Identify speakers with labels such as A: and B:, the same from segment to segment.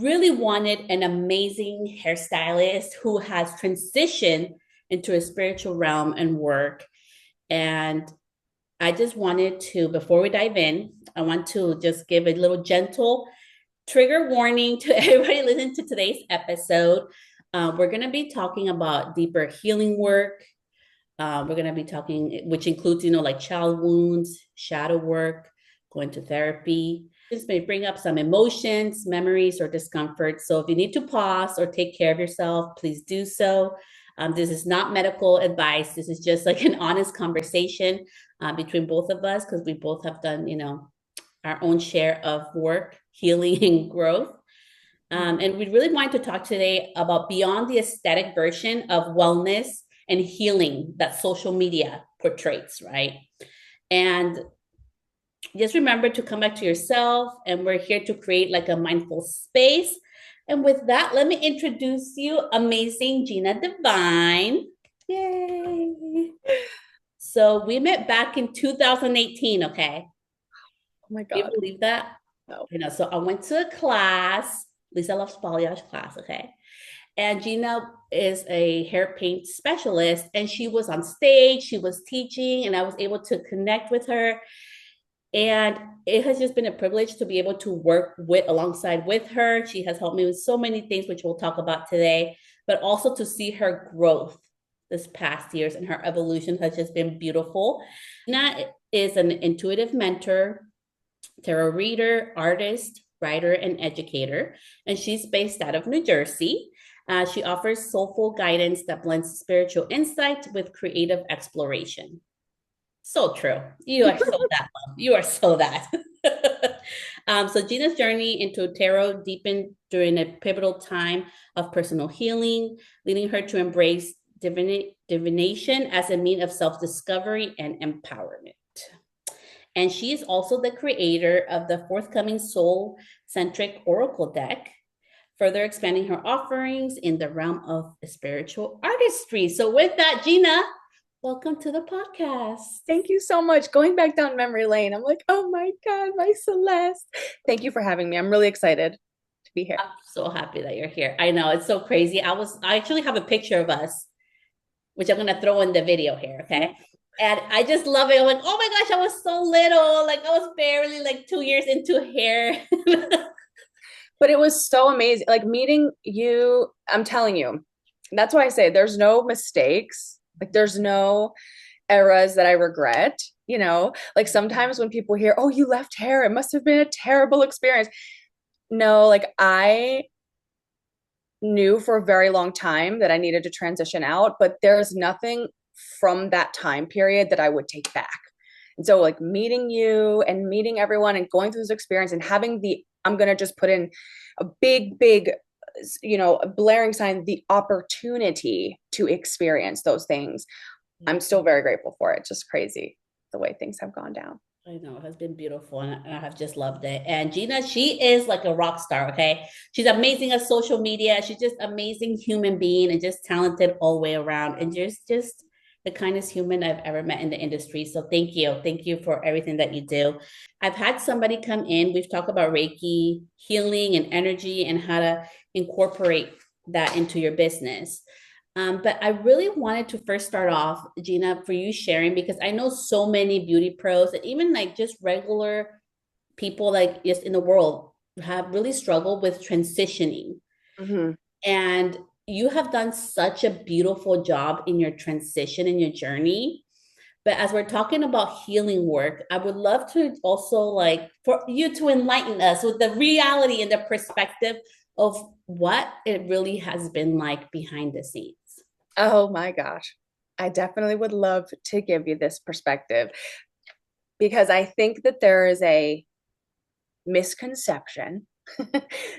A: Really wanted an amazing hairstylist who has transitioned into a spiritual realm and work. And I just wanted to, before we dive in, I want to just give a little gentle trigger warning to everybody listening to today's episode. We're going to be talking about deeper healing work. We're going to be talking, which includes, like child wounds, shadow work, going to therapy. This may bring up some emotions, memories, or discomfort. So if you need to pause or take care of yourself, please do so. This is not medical advice. This is just like an honest conversation between both of us because we both have done, our own share of work, healing, and growth. And we really wanted to talk today about beyond the aesthetic version of wellness and healing that social media portrays, right? And just remember to come back to yourself. And we're here to create like a mindful space. And with that, let me introduce you, amazing Gina Devine. Yay. So we met back in 2018, okay?
B: Oh my
A: Do you
B: God.
A: believe that?
B: No.
A: So I went to a class, Lisa loves balayage class, okay? And Gina is a hair paint specialist, and she was on stage, she was teaching, and I was able to connect with her. And it has just been a privilege to be able to work alongside with her. She has helped me with so many things, which we'll talk about today, but also to see her growth this past years and her evolution has just been beautiful. Gina is an intuitive mentor, tarot reader, artist, writer, and educator, and she's based out of New Jersey. She offers soulful guidance that blends spiritual insight with creative exploration. So true. You are so that, love. You are so that. So Gina's journey into tarot deepened during a pivotal time of personal healing, leading her to embrace divination as a means of self-discovery and empowerment. And she is also the creator of the forthcoming soul centric oracle deck, further expanding her offerings in the realm of spiritual artistry. So, with that, Gina, welcome to the podcast.
B: Thank you so much. Going back down memory lane, I'm like, oh my God, my Celeste. Thank you for having me. I'm really excited to be here.
A: I'm so happy that you're here. I know it's so crazy. I actually have a picture of us, which I'm gonna throw in the video here, okay? And I just love it. I'm like, oh my gosh, I was so little. Like I was barely like 2 years into hair.
B: But it was so amazing. Like meeting you, I'm telling you, that's why I say there's no mistakes. Like there's no eras that I regret. Like sometimes when people hear, oh, you left hair, it must have been a terrible experience. No, like I knew for a very long time that I needed to transition out, but there's nothing from that time period that I would take back. And so, like meeting you and meeting everyone and going through this experience and having I'm going to just put in a big, a blaring sign, the opportunity to experience those things. I'm still very grateful for it. Just crazy the way things have gone down.
A: I know it has been beautiful and I have just loved it. And Gina, she is like a rock star, okay? She's amazing at social media. She's just amazing human being and just talented all the way around and just the kindest human I've ever met in the industry. So thank you. Thank you for everything that you do. I've had somebody come in. We've talked about Reiki, healing and energy and how to incorporate that into your business. But I really wanted to first start off, Gina, for you sharing because I know so many beauty pros and even like just regular people like just in the world have really struggled with transitioning.
B: Mm-hmm.
A: And you have done such a beautiful job in your transition in your journey. But as we're talking about healing work, I would love to also like for you to enlighten us with the reality and the perspective of what it really has been like behind the scenes.
B: Oh my gosh. I definitely would love to give you this perspective because I think that there is a misconception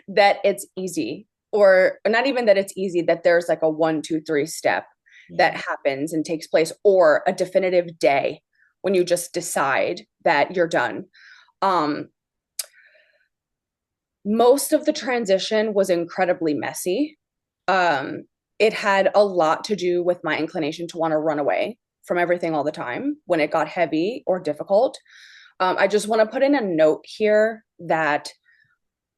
B: that it's easy, or not even that it's easy, that there's like a 1, 2, 3 step that
A: Yeah.
B: happens and takes place, or a definitive day when you just decide that you're done. Um, Most of the transition was incredibly messy. Um, it had a lot to do with my inclination to want to run away from everything all the time when it got heavy or difficult. I just want to put in a note here that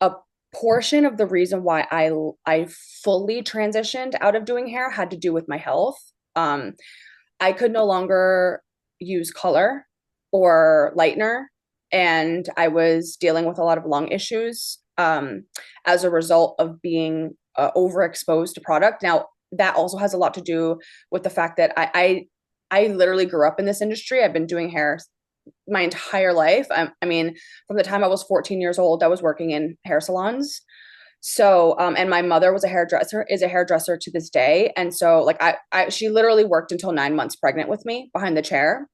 B: a portion of the reason why I fully transitioned out of doing hair had to do with my health. I could no longer use color or lightener, and I was dealing with a lot of lung issues as a result of being overexposed to product. Now, that also has a lot to do with the fact that I literally grew up in this industry. I've been doing hair my entire life. I mean, from the time I was 14 years old, I was working in hair salons. So, and my mother was a hairdresser, is a hairdresser to this day. And so like she literally worked until 9 months pregnant with me behind the chair.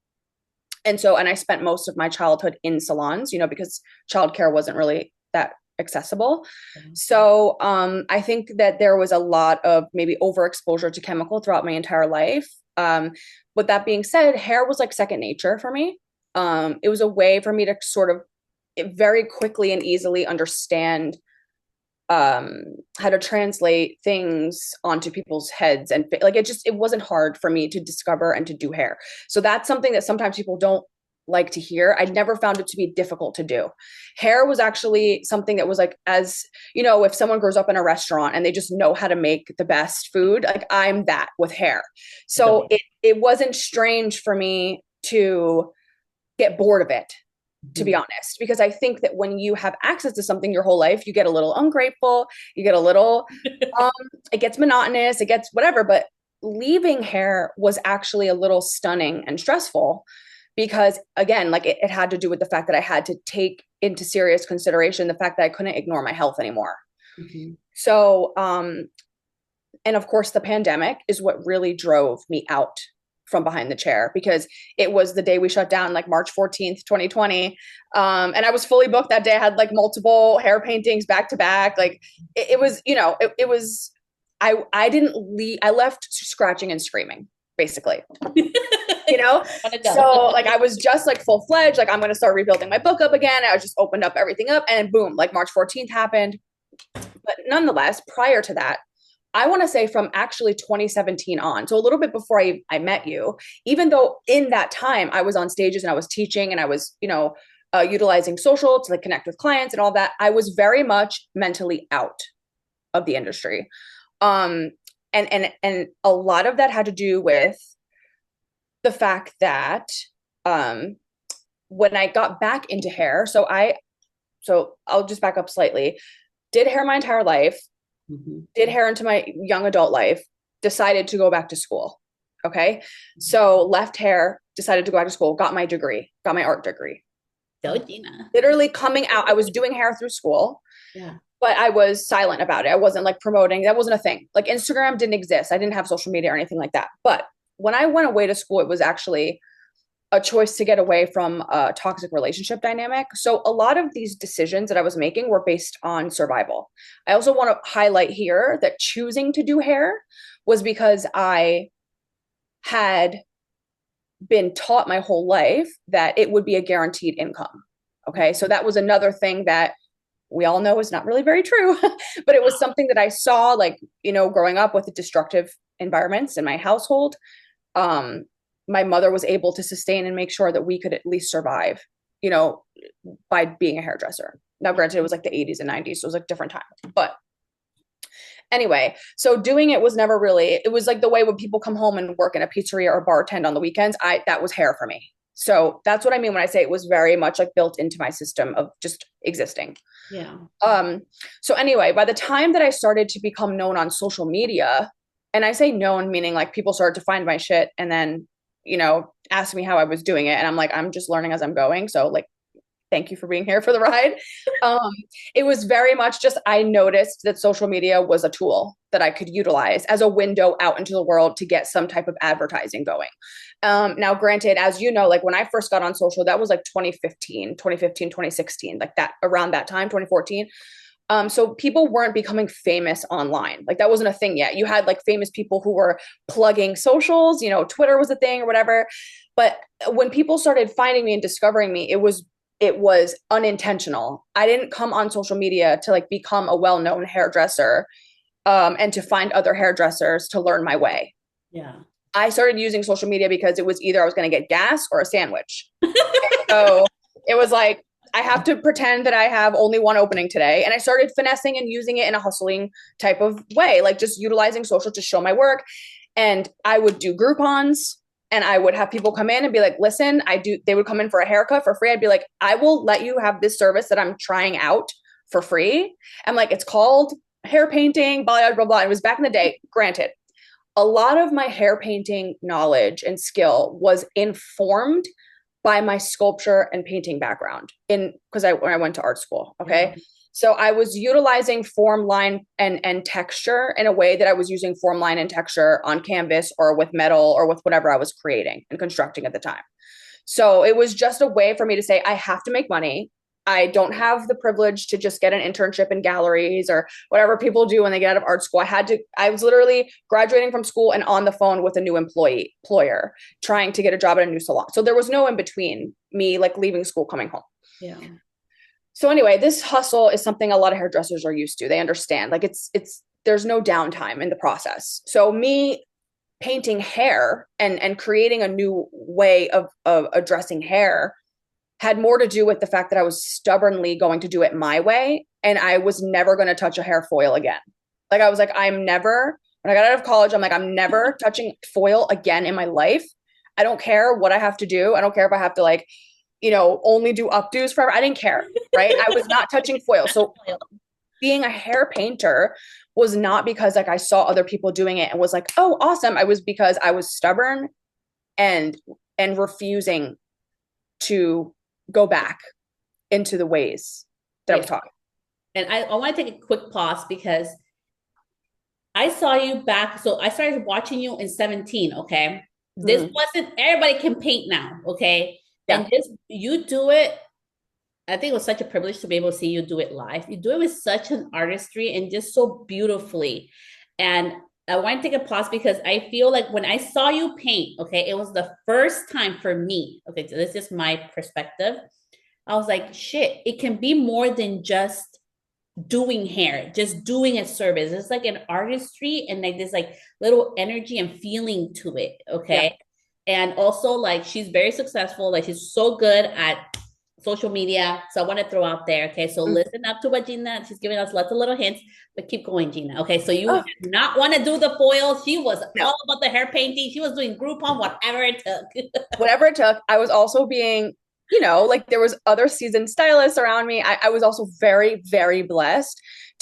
B: And so, and I spent most of my childhood in salons, because childcare wasn't really that accessible. So, I think that there was a lot of maybe overexposure to chemical throughout my entire life. With that being said, hair was like second nature for me. It was a way for me to sort of very quickly and easily understand how to translate things onto people's heads, and like it wasn't hard for me to discover and to do hair. So that's something that sometimes people don't like to hear. I never found it to be difficult to do. Hair was actually something that was like, as if someone grows up in a restaurant and they just know how to make the best food, like I'm that with hair. So it wasn't strange for me to get bored of it, to be honest, because I think that when you have access to something your whole life, you get a little ungrateful, you get a little, it gets monotonous, it gets whatever. But leaving hair was actually a little stunning and stressful because, again, like it had to do with the fact that I had to take into serious consideration the fact that I couldn't ignore my health anymore. So, and of course, the pandemic is what really drove me out from behind the chair, because it was the day we shut down, like March 14th, 2020. And I was fully booked that day. I had like multiple hair paintings back to back. Like it was, it was, I didn't leave. I left scratching and screaming, basically, so like, I was just like full fledged, like I'm going to start rebuilding my book up again. I just opened up everything up and boom, like March 14th happened. But nonetheless, prior to that, I want to say from actually 2017 on, so a little bit before I met you, even though in that time I was on stages and I was teaching and I was, utilizing social to like connect with clients and all that, I was very much mentally out of the industry. And a lot of that had to do with the fact that when I got back into hair, so I'll just back up slightly, did hair my entire life, did hair into my young adult life, decided to go back to school. Okay. So left hair, decided to go back to school, got my degree, got my art degree.
A: So Gina.
B: Literally coming out, I was doing hair through school.
A: Yeah.
B: But I was silent about it. I wasn't like promoting. That wasn't a thing. Like Instagram didn't exist. I didn't have social media or anything like that. But when I went away to school, it was actually a choice to get away from a toxic relationship dynamic. So a lot of these decisions that I was making were based on survival. I also want to highlight here that choosing to do hair was because I had been taught my whole life that it would be a guaranteed income. Okay. So that was another thing that we all know is not really very true, but it was something that I saw, like, growing up with destructive environments in my household. My mother was able to sustain and make sure that we could at least survive, by being a hairdresser. Now, granted, it was like the 80s and 90s, so it was like different time. But anyway, so doing it was never really, it was like the way when people come home and work in a pizzeria or bartend on the weekends, that was hair for me. So that's what I mean when I say it was very much like built into my system of just existing.
A: Yeah.
B: So anyway, by the time that I started to become known on social media, and I say known meaning like people started to find my shit and then, ask me how I was doing it. And I'm like, I'm just learning as I'm going. So like, thank you for being here for the ride. It was very much just, I noticed that social media was a tool that I could utilize as a window out into the world to get some type of advertising going. Now, granted, as you know, like when I first got on social, that was like 2015, 2016, like that around that time, 2014. So people weren't becoming famous online. Like that wasn't a thing yet. You had like famous people who were plugging socials, Twitter was a thing or whatever. But when people started finding me and discovering me, it was unintentional. I didn't come on social media to like become a well-known hairdresser, and to find other hairdressers to learn my way.
A: Yeah.
B: I started using social media because it was either I was going to get gas or a sandwich. So it was like, I have to pretend that I have only one opening today. And I started finessing and using it in a hustling type of way, like just utilizing social to show my work. And I would do Groupons and I would have people come in and be like, listen, they would come in for a haircut for free. I'd be like, I will let you have this service that I'm trying out for free. I'm like, it's called hair painting, blah, blah, blah, blah. It was back in the day, granted. A lot of my hair painting knowledge and skill was informed by my sculpture and painting background in because when I went to art school. Okay. Yeah. So I was utilizing form, line, and texture in a way that I was using form, line, and texture on canvas or with metal or with whatever I was creating and constructing at the time. So it was just a way for me to say, I have to make money. I don't have the privilege to just get an internship in galleries or whatever people do when they get out of art school. I was literally graduating from school and on the phone with a new employer trying to get a job at a new salon. So there was no in between me like leaving school, coming home.
A: Yeah.
B: So anyway, this hustle is something a lot of hairdressers are used to. They understand like there's no downtime in the process. So me painting hair and creating a new way of addressing hair had more to do with the fact that I was stubbornly going to do it my way. And I was never going to touch a hair foil again. Like I was like, when I got out of college, I'm like, I'm never touching foil again in my life. I don't care what I have to do. I don't care if I have to like, only do updos forever. I didn't care, right? I was not touching foil. So being a hair painter was not because like I saw other people doing it and was like, oh, awesome. I was because I was stubborn and refusing to go back into the ways that I was taught.
A: And I want to take a quick pause because I saw you back. So I started watching you in 17. Okay. This wasn't, everybody can paint now. Okay. Yeah. And you do it. I think it was such a privilege to be able to see you do it live. You do it with such an artistry and just so beautifully. And I want to take a pause because I feel like when I saw you paint, okay, it was the first time for me. Okay, so this is my perspective. I was like, shit, it can be more than just doing hair, just doing a service. It's like an artistry and like this like little energy and feeling to it. Okay. Yeah. And also like she's very successful. Like she's so good at social media. So I want to throw out there. Okay. So listen up to what Gina, she's giving us lots of little hints, but keep going, Gina. Okay. So you did not want to do the foil. She was all about the hair painting. She was doing Groupon, whatever it took.
B: Whatever it took. I was also being, like there was other seasoned stylists around me. I was also very, very blessed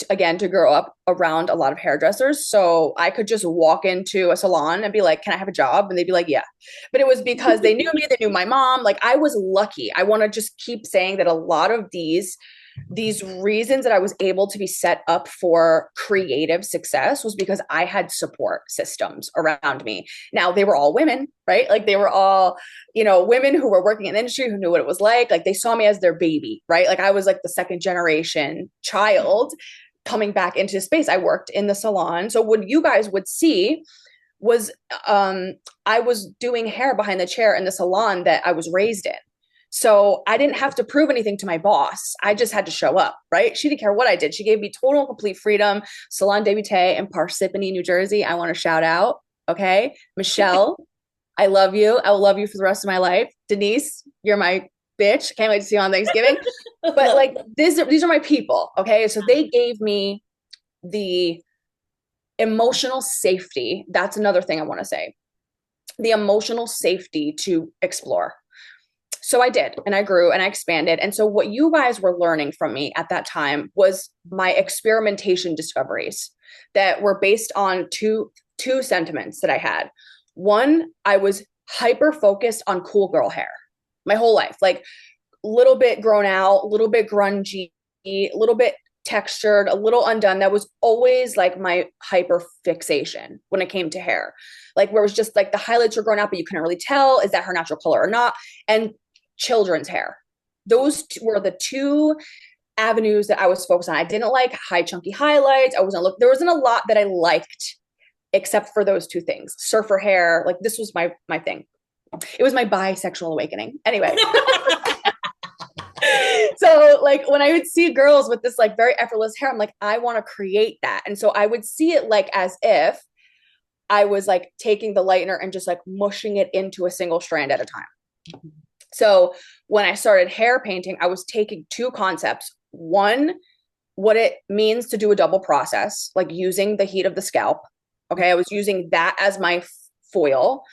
B: to grow up around a lot of hairdressers. So I could just walk into a salon and be like, can I have a job? And they'd be like, yeah. But it was because they knew me, they knew my mom. Like I was lucky. I want to just keep saying that a lot of these reasons that I was able to be set up for creative success was because I had support systems around me. Now they were all women, right? Like they were all, women who were working in the industry who knew what it was like. Like they saw me as their baby, right? Like I was like the second generation child coming back into space. I worked in the salon. So what you guys would see was I was doing hair behind the chair in the salon that I was raised in. So I didn't have to prove anything to my boss. I just had to show up, right? She didn't care what I did. She gave me total and complete freedom. Salon Debutante in Parsippany, New Jersey. I want to shout out. Okay. Michelle, I love you. I will love you for the rest of my life. Denise, you're my bitch. Can't wait to see you on Thanksgiving. But like these are my people. Okay. So they gave me the emotional safety. That's another thing I want to say. The emotional safety to explore. So I did, and I grew and I expanded. And so what you guys were learning from me at that time was my experimentation discoveries that were based on two sentiments that I had. One, I was hyper focused on cool girl hair my whole life, like a little bit grown out, a little bit grungy, a little bit textured, a little undone. That was always like my hyper fixation when it came to hair, like where it was just like the highlights were growing out, but you couldn't really tell, is that her natural color or not? And children's hair. Those were the two avenues that I was focused on. I didn't like high chunky highlights. There wasn't a lot that I liked except for those two things. Surfer hair, like this was my thing. It was my bisexual awakening. Anyway. So like when I would see girls with this like very effortless hair, I'm like, I want to create that. And so I would see it like as if I was like taking the lightener and just like mushing it into a single strand at a time. So when I started hair painting, I was taking two concepts. One, what it means to do a double process, like using the heat of the scalp. Okay. I was using that as my foil,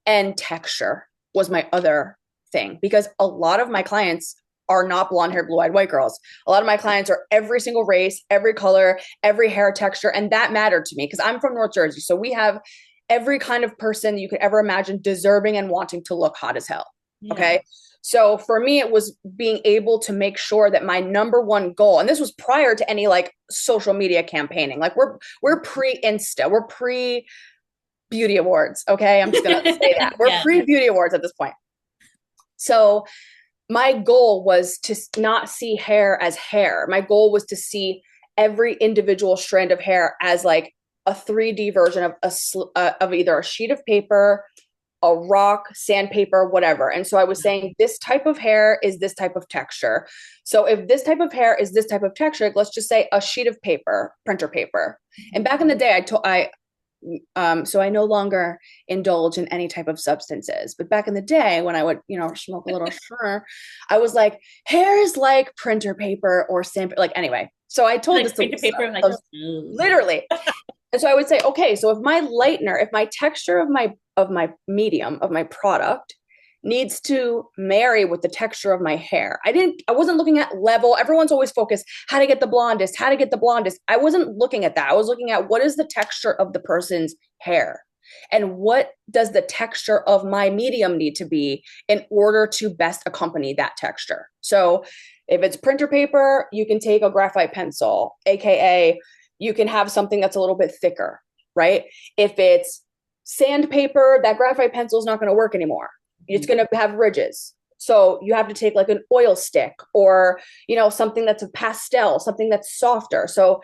B: and texture was my other thing, because a lot of my clients are not blonde haired, blue eyed white girls. A lot of my clients are every single race, every color, every hair texture. And that mattered to me because I'm from North Jersey. So we have every kind of person you could ever imagine deserving and wanting to look hot as hell.
A: Yeah.
B: Okay. So for me, it was being able to make sure that my number one goal, and this was prior to any like social media campaigning, like we're pre Insta, we're pre beauty awards. Okay. I'm just going to say that we're
A: Yeah.
B: pre beauty awards at this point. So my goal was to not see hair as hair. My goal was to see every individual strand of hair as like a 3D version of of either a sheet of paper, a rock, sandpaper, whatever. And so I was saying this type of hair is this type of texture. So if this type of hair is this type of texture, let's just say a sheet of paper, printer paper. And back in the day, so I no longer indulge in any type of substances. But back in the day, when I would, smoke a little sure, I was like, hair is like printer paper or sandpaper. Like anyway, so I told
A: Like
B: this to
A: paper, paper, like
B: literally. And so I would say, okay, so if my lightener, if my texture of my medium, of my product needs to marry with the texture of my hair. I wasn't looking at level. Everyone's always focused how to get the blondest, how to get the blondest. I wasn't looking at that. I was looking at what is the texture of the person's hair and what does the texture of my medium need to be in order to best accompany that texture. So if it's printer paper, you can take a graphite pencil, AKA you can have something that's a little bit thicker, right? If it's sandpaper, that graphite pencil is not going to work anymore. It's going to have ridges. So you have to take like an oil stick or, something that's a pastel, something that's softer. So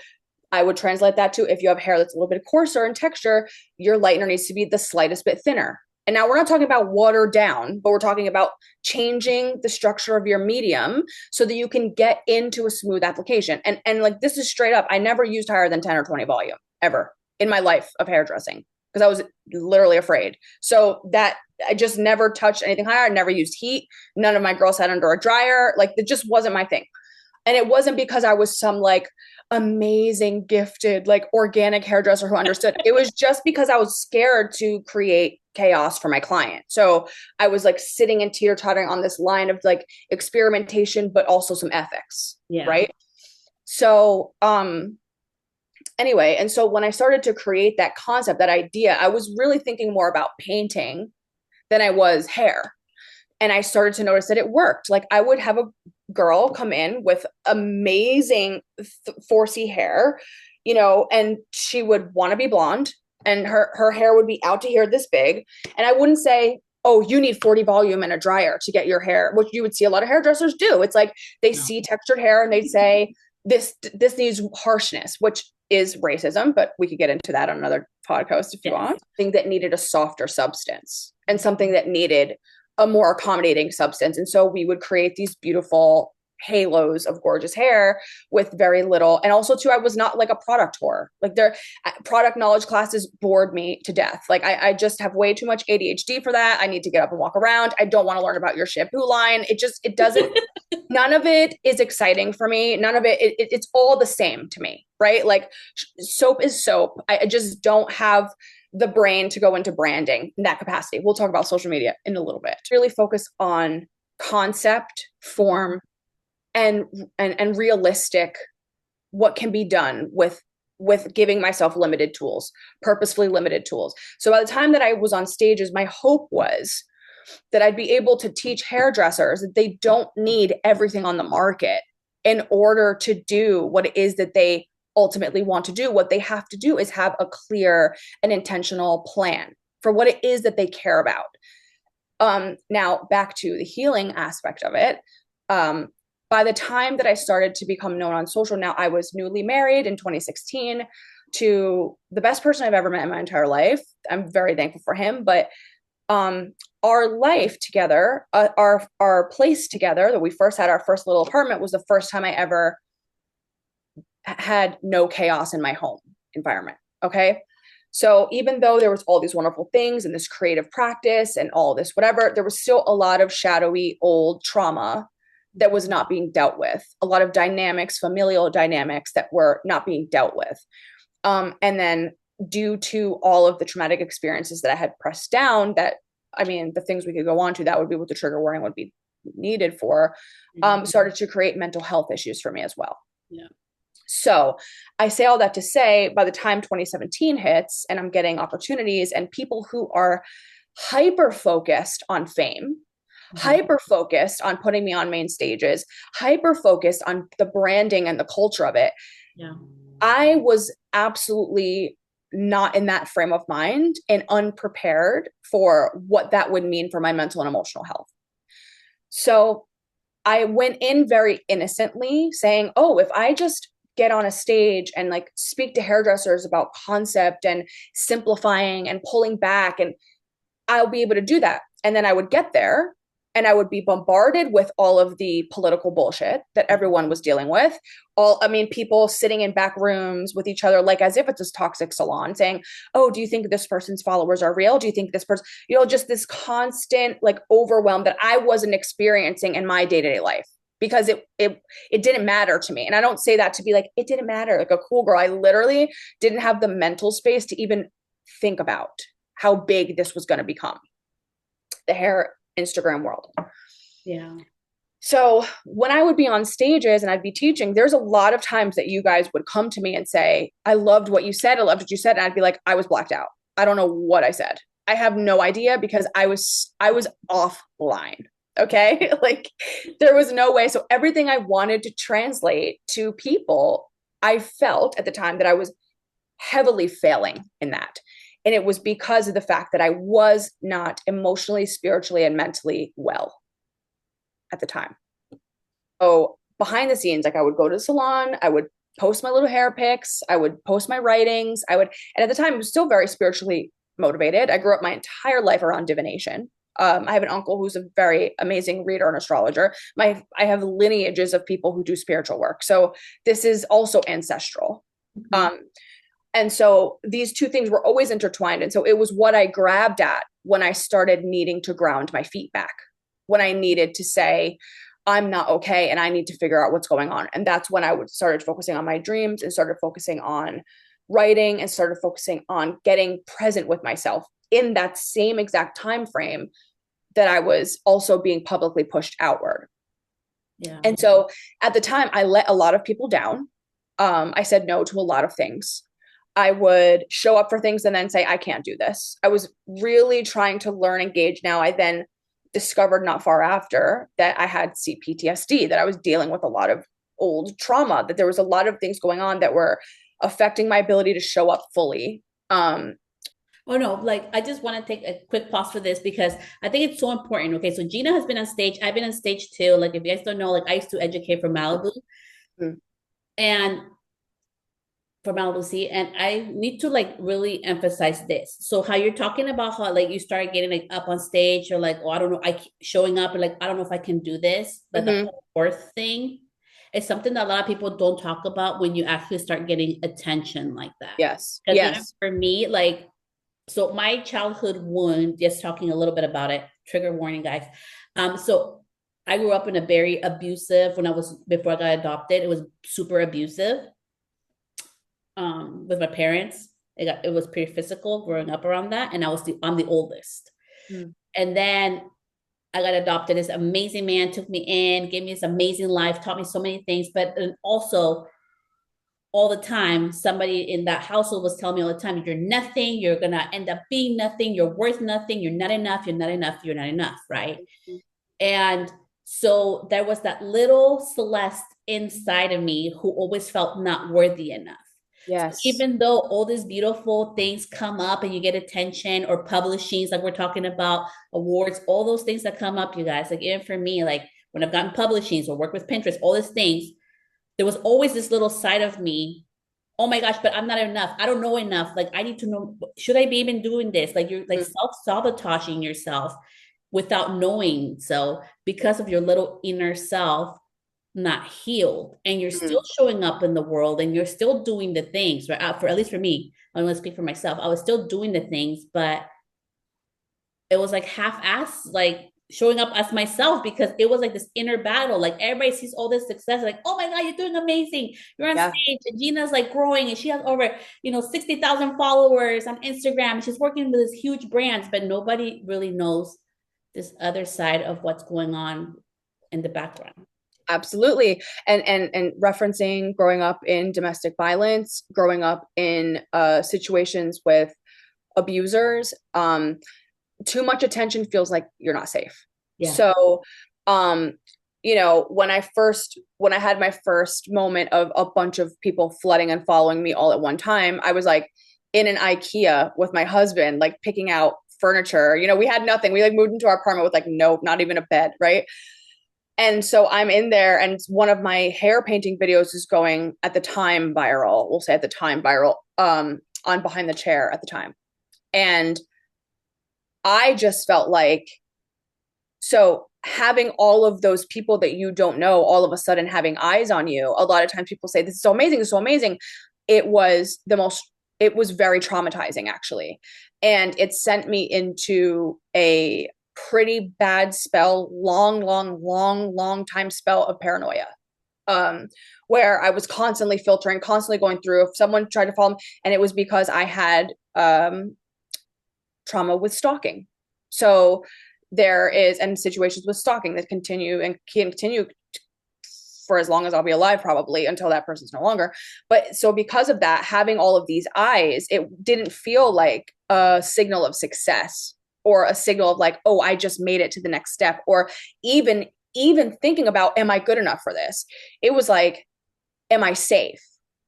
B: I would translate that to if you have hair that's a little bit coarser in texture, your lightener needs to be the slightest bit thinner. And now we're not talking about watered down, but we're talking about changing the structure of your medium so that you can get into a smooth application. And like this is straight up, I never used higher than 10 or 20 volume ever in my life of hairdressing because I was literally afraid. So that I just never touched anything higher. I never used heat. None of my girls had under a dryer. Like it just wasn't my thing. And it wasn't because I was some like amazing, gifted, like organic hairdresser who understood. It was just because I was scared to create chaos for my client. So I was like sitting and teeter-tottering on this line of like experimentation, but also some ethics. Yeah. Right. So, anyway, and so when I started to create that concept, that idea, I was really thinking more about painting than I was hair. And I started to notice that it worked. Like I would have a girl come in with amazing 4C hair, and she would want to be blonde and her hair would be out to here this big. And I wouldn't say, oh, you need 40 volume and a dryer to get your hair, which you would see a lot of hairdressers do. It's like they see textured hair and they'd say, this needs harshness, which is racism, but we could get into that on another podcast if you want. Something that needed a softer substance and something that needed a more accommodating substance. And so we would create these beautiful halos of gorgeous hair with very little. And also too, I was not like a product whore. Like their product knowledge classes bored me to death. Like I just have way too much ADHD for that. I need to get up and walk around. I don't want to learn about your shampoo line. It doesn't, none of it is exciting for me. None of it's all the same to me, right? Like soap is soap. I just don't have the brain to go into branding in that capacity. We'll talk about social media in a little bit. Really focus on concept, form, and realistic what can be done with giving myself limited tools, purposefully limited tools. So by the time that I was on stages, my hope was that I'd be able to teach hairdressers that they don't need everything on the market in order to do what it is that they ultimately want to do. What they have to do is have a clear and intentional plan for what it is that they care about. Now back to the healing aspect of it. By the time that I started to become known on social, now I was newly married in 2016 to the best person I've ever met in my entire life. I'm very thankful for him, but our life together, our place together that we first had, our first little apartment, was the first time I ever had no chaos in my home environment. Okay. So even though there was all these wonderful things and this creative practice and all this whatever, there was still a lot of shadowy old trauma that was not being dealt with, a lot of dynamics, familial dynamics that were not being dealt with. And then due to all of the traumatic experiences that I had pressed down, that, I mean, the things we could go on to, that would be what the trigger warning would be needed for, started to create mental health issues for me as well.
A: Yeah.
B: So I say all that to say, by the time 2017 hits and I'm getting opportunities and people who are hyper focused on fame, hyper focused on putting me on main stages, hyper focused on the branding and the culture of it.
A: Yeah.
B: I was absolutely not in that frame of mind and unprepared for what that would mean for my mental and emotional health. So I went in very innocently saying, oh, if I just get on a stage and like speak to hairdressers about concept and simplifying and pulling back, and I'll be able to do that. And then I would get there and I would be bombarded with all of the political bullshit that everyone was dealing with. I mean, people sitting in back rooms with each other, like as if it's a toxic salon, saying, oh, do you think this person's followers are real? Do you think this person, just this constant like overwhelm that I wasn't experiencing in my day-to-day life, because it didn't matter to me. And I don't say that to be like, it didn't matter, like a cool girl. I literally didn't have the mental space to even think about how big this was going to become, the hair Instagram world.
A: Yeah.
B: So when I would be on stages and I'd be teaching, there's a lot of times that you guys would come to me and say, I loved what you said. I loved what you said. And I'd be like, I was blacked out. I don't know what I said. I have no idea, because I was offline. Okay. Like there was no way. So everything I wanted to translate to people, I felt at the time that I was heavily failing in that. And it was because of the fact that I was not emotionally, spiritually, and mentally well at the time. So behind the scenes, like I would go to the salon, I would post my little hair pics, I would post my writings, and at the time, I was still very spiritually motivated. I grew up my entire life around divination. I have an uncle who's a very amazing reader and astrologer. I have lineages of people who do spiritual work. So this is also ancestral. And so these two things were always intertwined. And so it was what I grabbed at when I started needing to ground my feet back, when I needed to say, I'm not okay and I need to figure out what's going on. And that's when I started focusing on my dreams and started focusing on writing and started focusing on getting present with myself in that same exact time frame that I was also being publicly pushed outward.
A: Yeah.
B: And so at the time, I let a lot of people down. I said no to a lot of things. I would show up for things and then say, I can't do this. I was really trying to learn and gauge. Now, I then discovered not far after that I had CPTSD, that I was dealing with a lot of old trauma, that there was a lot of things going on that were affecting my ability to show up fully.
A: Oh no, like I just want to take a quick pause for this because I think it's so important. Okay, so Gina has been on stage. I've been on stage too. Like if you guys don't know, like I used to educate for Malibu. And for Malibu Sea, and I need to like really emphasize this. So how you're talking about how like you start getting like up on stage, you're like, oh, I don't know, I showing up and like I don't know if I can do this. But the whole worth thing is something that a lot of people don't talk about when you actually start getting attention like that.
B: Yes.
A: Because
B: Yes.
A: even for me, like, so my childhood wound, just talking a little bit about it, trigger warning, guys. So I grew up in a very abusive, before I got adopted, it was super abusive. With my parents. It was pretty physical growing up around that. And I'm the oldest. And then I got adopted. This amazing man took me in, gave me this amazing life, taught me so many things. But also all the time, somebody in that household was telling me all the time, you're nothing, you're gonna end up being nothing, you're worth nothing, you're not enough, you're not enough, you're not enough, right? And so there was that little Celeste inside of me who always felt not worthy enough.
B: Yes.
A: So even though all these beautiful things come up and you get attention or publishings, like we're talking about awards, all those things that come up, you guys, like even for me, like when I've gotten publishings or work with Pinterest, all these things, there was always this little side of me. Oh my gosh, but I'm not enough. I don't know enough. Like I need to know, should I be even doing this? Like you're like self-sabotaging yourself without knowing. So because of your little inner self, not healed, and you're still showing up in the world and you're still doing the things, right? For at least for me, I'm going to speak for myself. I was still doing the things, but it was like half-assed, like showing up as myself because it was like this inner battle. Like everybody sees all this success, like, oh my God, you're doing amazing. You're on
B: Yeah,
A: stage and Gina's like growing and she has over, 60,000 followers on Instagram. She's working with these huge brands, but nobody really knows this other side of what's going on in the background.
B: absolutely. And referencing growing up in domestic violence, growing up in situations with abusers, too much attention feels like you're not safe.
A: Yeah.
B: So, um, when I had my first moment of a bunch of people flooding and following me all at one time, I was like in an IKEA with my husband, like picking out furniture. We had nothing. We like moved into our apartment with like nope, not even a bed, right? And so I'm in there, and one of my hair painting videos is going at the time viral. We'll say at the time viral, on Behind the Chair at the time. And I just felt like, so having all of those people that you don't know all of a sudden having eyes on you, a lot of times people say, this is so amazing, this is so amazing. It was very traumatizing, actually. And it sent me into a pretty bad spell, long time spell of paranoia. Where I was constantly filtering, constantly going through if someone tried to follow me, and it was because I had trauma with stalking. So there is, and situations with stalking that continue and can continue for as long as I'll be alive, probably until that person's no longer. But so because of that, having all of these eyes, it didn't feel like a signal of success or a signal of like, oh, I just made it to the next step, or even thinking about, am I good enough for this? It was like, am I safe?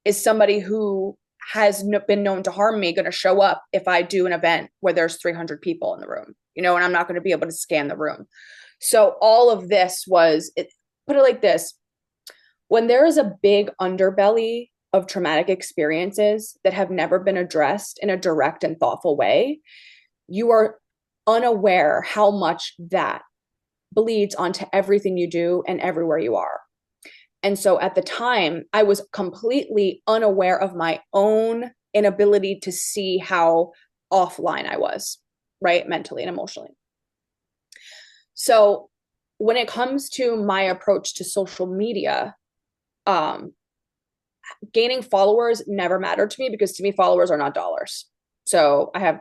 B: Is somebody who has been known to harm me going to show up if I do an event where there's 300 people in the room, and I'm not going to be able to scan the room. So all of this put it like this: when there is a big underbelly of traumatic experiences that have never been addressed in a direct and thoughtful way, you are unaware how much that bleeds onto everything you do and everywhere you are. And so at the time, I was completely unaware of my own inability to see how offline I was, right? Mentally and emotionally. So when it comes to my approach to social media, gaining followers never mattered to me, because to me, followers are not dollars. So I have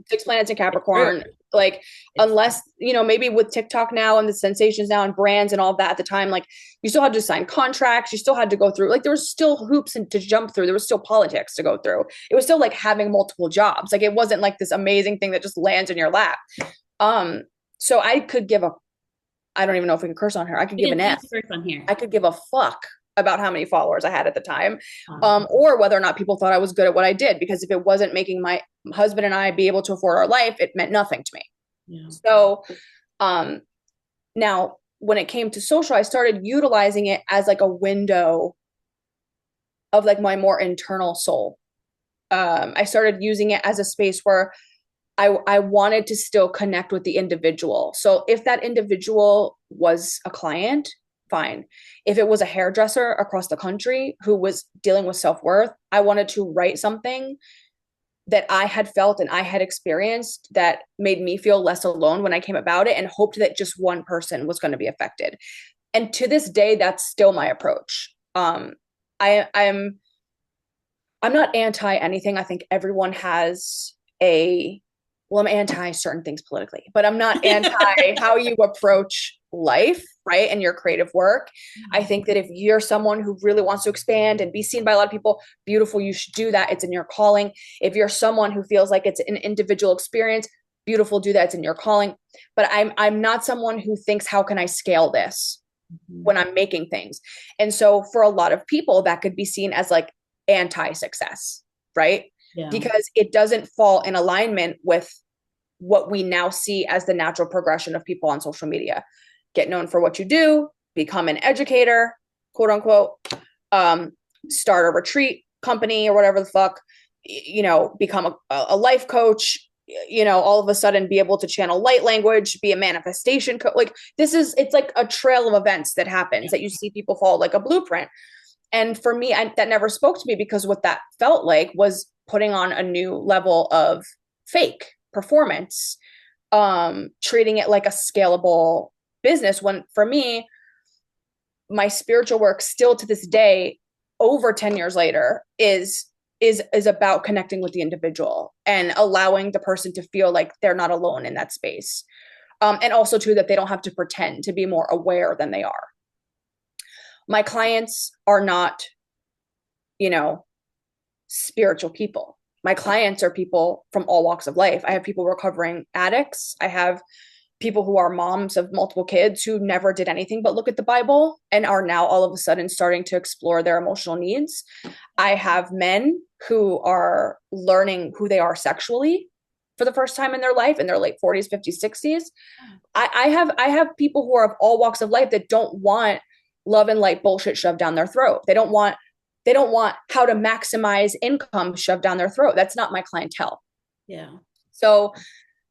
B: 6 planets in Capricorn. Like, unless, maybe with TikTok now and the sensations now and brands and all of that at the time, like you still had to sign contracts. You still had to go through, like, there was still hoops to jump through. There was still politics to go through. It was still like having multiple jobs. Like, it wasn't like this amazing thing that just lands in your lap. So I could give I don't even know if we can curse on here. I could give an F.
A: On here.
B: I could give a fuck about how many followers I had at the time, or whether or not people thought I was good at what I did, because if it wasn't making my husband and I be able to afford our life, it meant nothing to me. Yeah. So now when it came to social, I started utilizing it as like a window of like my more internal soul. I started using it as a space where I wanted to still connect with the individual. So if that individual was a client, fine. If it was a hairdresser across the country who was dealing with self-worth, I wanted to write something that I had felt and I had experienced that made me feel less alone when I came about it, and hoped that just one person was going to be affected. And to this day, that's still my approach. I'm not anti anything. I think everyone has I'm anti certain things politically, but I'm not anti how you approach life, right? And your creative work. I think that if you're someone who really wants to expand and be seen by a lot of people, beautiful, you should do that. It's in your calling. If you're someone who feels like it's an individual experience, beautiful, do that. It's in your calling. But I'm not someone who thinks, how can I scale this when I'm making things? And so for a lot of people, that could be seen as like anti-success, right? Yeah. Because it doesn't fall in alignment with what we now see as the natural progression of people on social media. Get known for what you do, become an educator, quote unquote, start a retreat company or whatever the fuck, become a life coach, all of a sudden be able to channel light language, be a manifestation coach. Like it's like a trail of events that happens that you see people follow like a blueprint. And for me, that never spoke to me, because what that felt like was putting on a new level of fake performance, treating it like a scalable business, when for me, my spiritual work still to this day, over 10 years later, is about connecting with the individual and allowing the person to feel like they're not alone in that space. And also too, that they don't have to pretend to be more aware than they are. My clients are not, you know, spiritual people. My clients are people from all walks of life. I have people recovering addicts. I have people who are moms of multiple kids who never did anything but look at the Bible and are now all of a sudden starting to explore their emotional needs. I have men who are learning who they are sexually for the first time in their life, in their late 40s, 50s, 60s. I have people who are of all walks of life that don't want love and light bullshit shoved down their throat. They don't want how to maximize income shoved down their throat. That's not my clientele.
A: Yeah.
B: So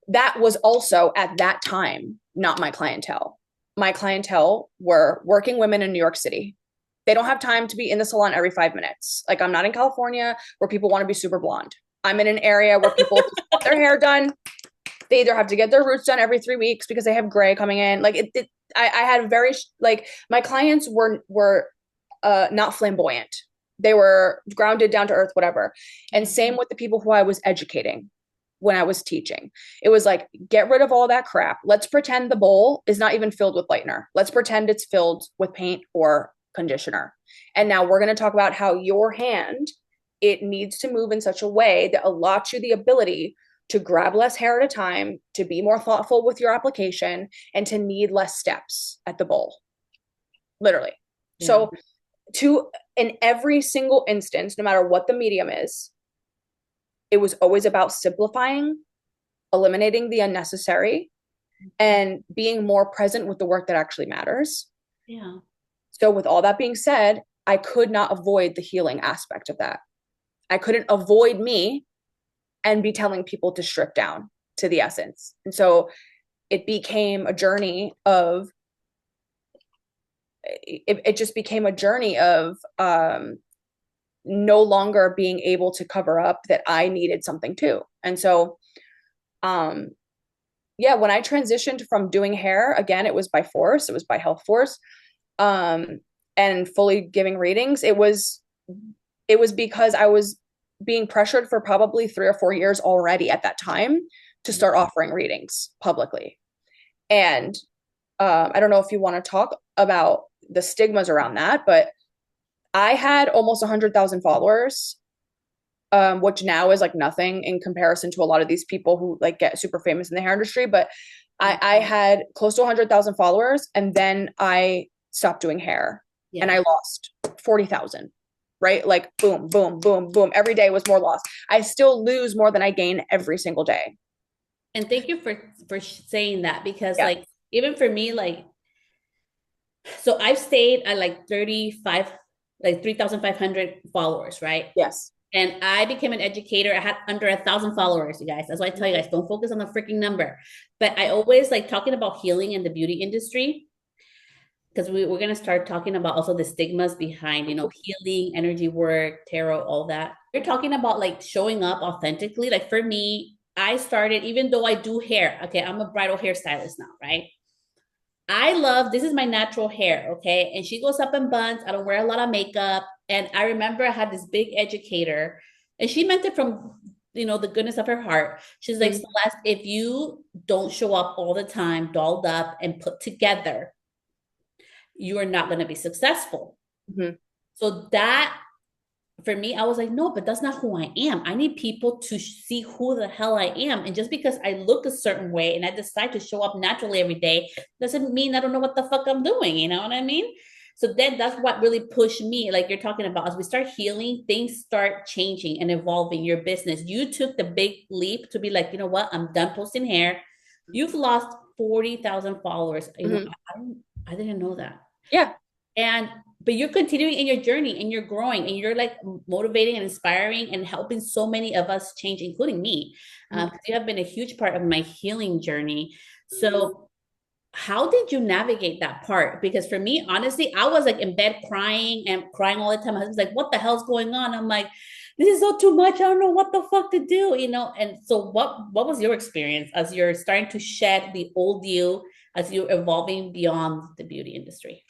B: that was also at that time not my clientele. My clientele were working women in New York City. They don't have time to be in the salon every 5 minutes. Like, I'm not in California where people want to be super blonde. I'm in an area where people just want their hair done. They either have to get their roots done every 3 weeks because they have gray coming in. Like I had very like, my clients were not flamboyant. They were grounded, down to earth, whatever. And same with the people who I was educating when I was teaching. It was like, get rid of all that crap. Let's pretend the bowl is not even filled with lightener. Let's pretend it's filled with paint or conditioner. And now we're going to talk about how your hand, it needs to move in such a way that allows you the ability to grab less hair at a time, to be more thoughtful with your application, and to need less steps at the bowl. Literally. Yeah. So in every single instance, no matter what the medium is, it was always about simplifying, eliminating the unnecessary, and being more present with the work that actually matters.
A: Yeah.
B: So with all that being said, I could not avoid the healing aspect of that. I couldn't avoid me and be telling people to strip down to the essence. And so it became a journey of, it just became a journey of no longer being able to cover up that I needed something too. And so, yeah, when I transitioned from doing hair, again, it was by force, it was by health force, and fully giving readings. It was because I was being pressured for probably 3 or 4 years already at that time to start offering readings publicly. And I don't know if you want to talk about the stigmas around that, but I had almost 100,000 followers, which now is like nothing in comparison to a lot of these people who like get super famous in the hair industry. But I had close to 100,000 followers, and then I stopped doing hair, and I lost 40,000. Right? Like boom, boom, boom, boom. Every day was more loss. I still lose more than I gain every single day.
A: And thank you for saying that, because like, even for me, like, so I've stayed at like 35, like 3,500 followers, right?
B: Yes.
A: And I became an educator. I had under 1,000 followers, you guys. That's why I tell you guys, don't focus on the freaking number. But I always like talking about healing in the beauty industry, because we're going to start talking about also the stigmas behind, healing, energy work, tarot, all that. You're talking about like showing up authentically. Like for me, I started, even though I do hair, okay, I'm a bridal hairstylist now, right? I love, this is my natural hair, okay? And she goes up in buns. I don't wear a lot of makeup. And I remember I had this big educator, and she meant it from, the goodness of her heart. She's like, Celeste, if you don't show up all the time, dolled up and put together, you are not going to be successful.
B: Mm-hmm.
A: So that, for me, I was like, no, but that's not who I am. I need people to see who the hell I am. And just because I look a certain way and I decide to show up naturally every day doesn't mean I don't know what the fuck I'm doing. You know what I mean? So then that's what really pushed me. Like you're talking about, as we start healing, things start changing and evolving your business. You took the big leap to be like, you know what? I'm done posting hair. You've lost 40,000 followers. I didn't know that.
B: Yeah.
A: But you're continuing in your journey, and you're growing, and you're like motivating and inspiring and helping so many of us change, including me. You have been a huge part of my healing journey. So how did you navigate that part? Because for me, honestly, I was like in bed crying and crying all the time. My husband's like, what the hell's going on? I'm like, this is all too much. I don't know what the fuck to do, you know? And so what was your experience as you're starting to shed the old you, as you're evolving beyond the beauty industry?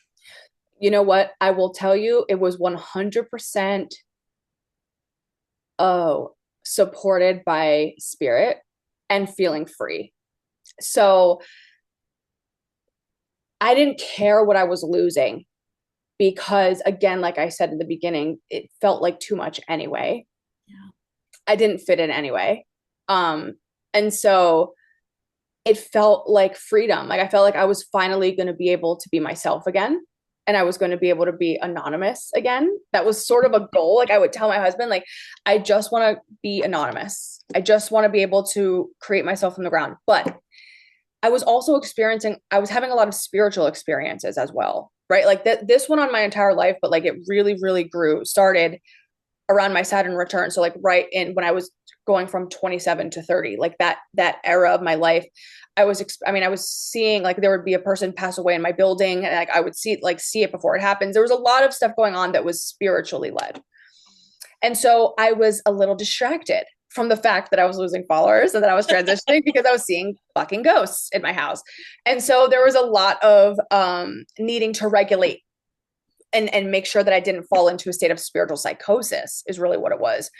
B: You know what? I will tell you, it was 100% oh, supported by spirit and feeling free. So I didn't care what I was losing because, again, like I said in the beginning, it felt like too much anyway.
A: Yeah.
B: I didn't fit in anyway. Um, and so it felt like freedom. Like I felt like I was finally going to be able to be myself again. And I was going to be able to be anonymous again. That was sort of a goal. Like I would tell my husband, like, I just want to be anonymous. I just want to be able to create myself from the ground. But I was also I was having a lot of spiritual experiences as well. Right. Like this went on my entire life, but like it really, really started around my Saturn return. So like right in when I was going from 27 to 30, like that era of my life, I was seeing like there would be a person pass away in my building and like I would see it before it happens. There was a lot of stuff going on that was spiritually led. And so I was a little distracted from the fact that I was losing followers and that I was transitioning because I was seeing fucking ghosts in my house. And so there was a lot of needing to regulate and make sure that I didn't fall into a state of spiritual psychosis is really what it was.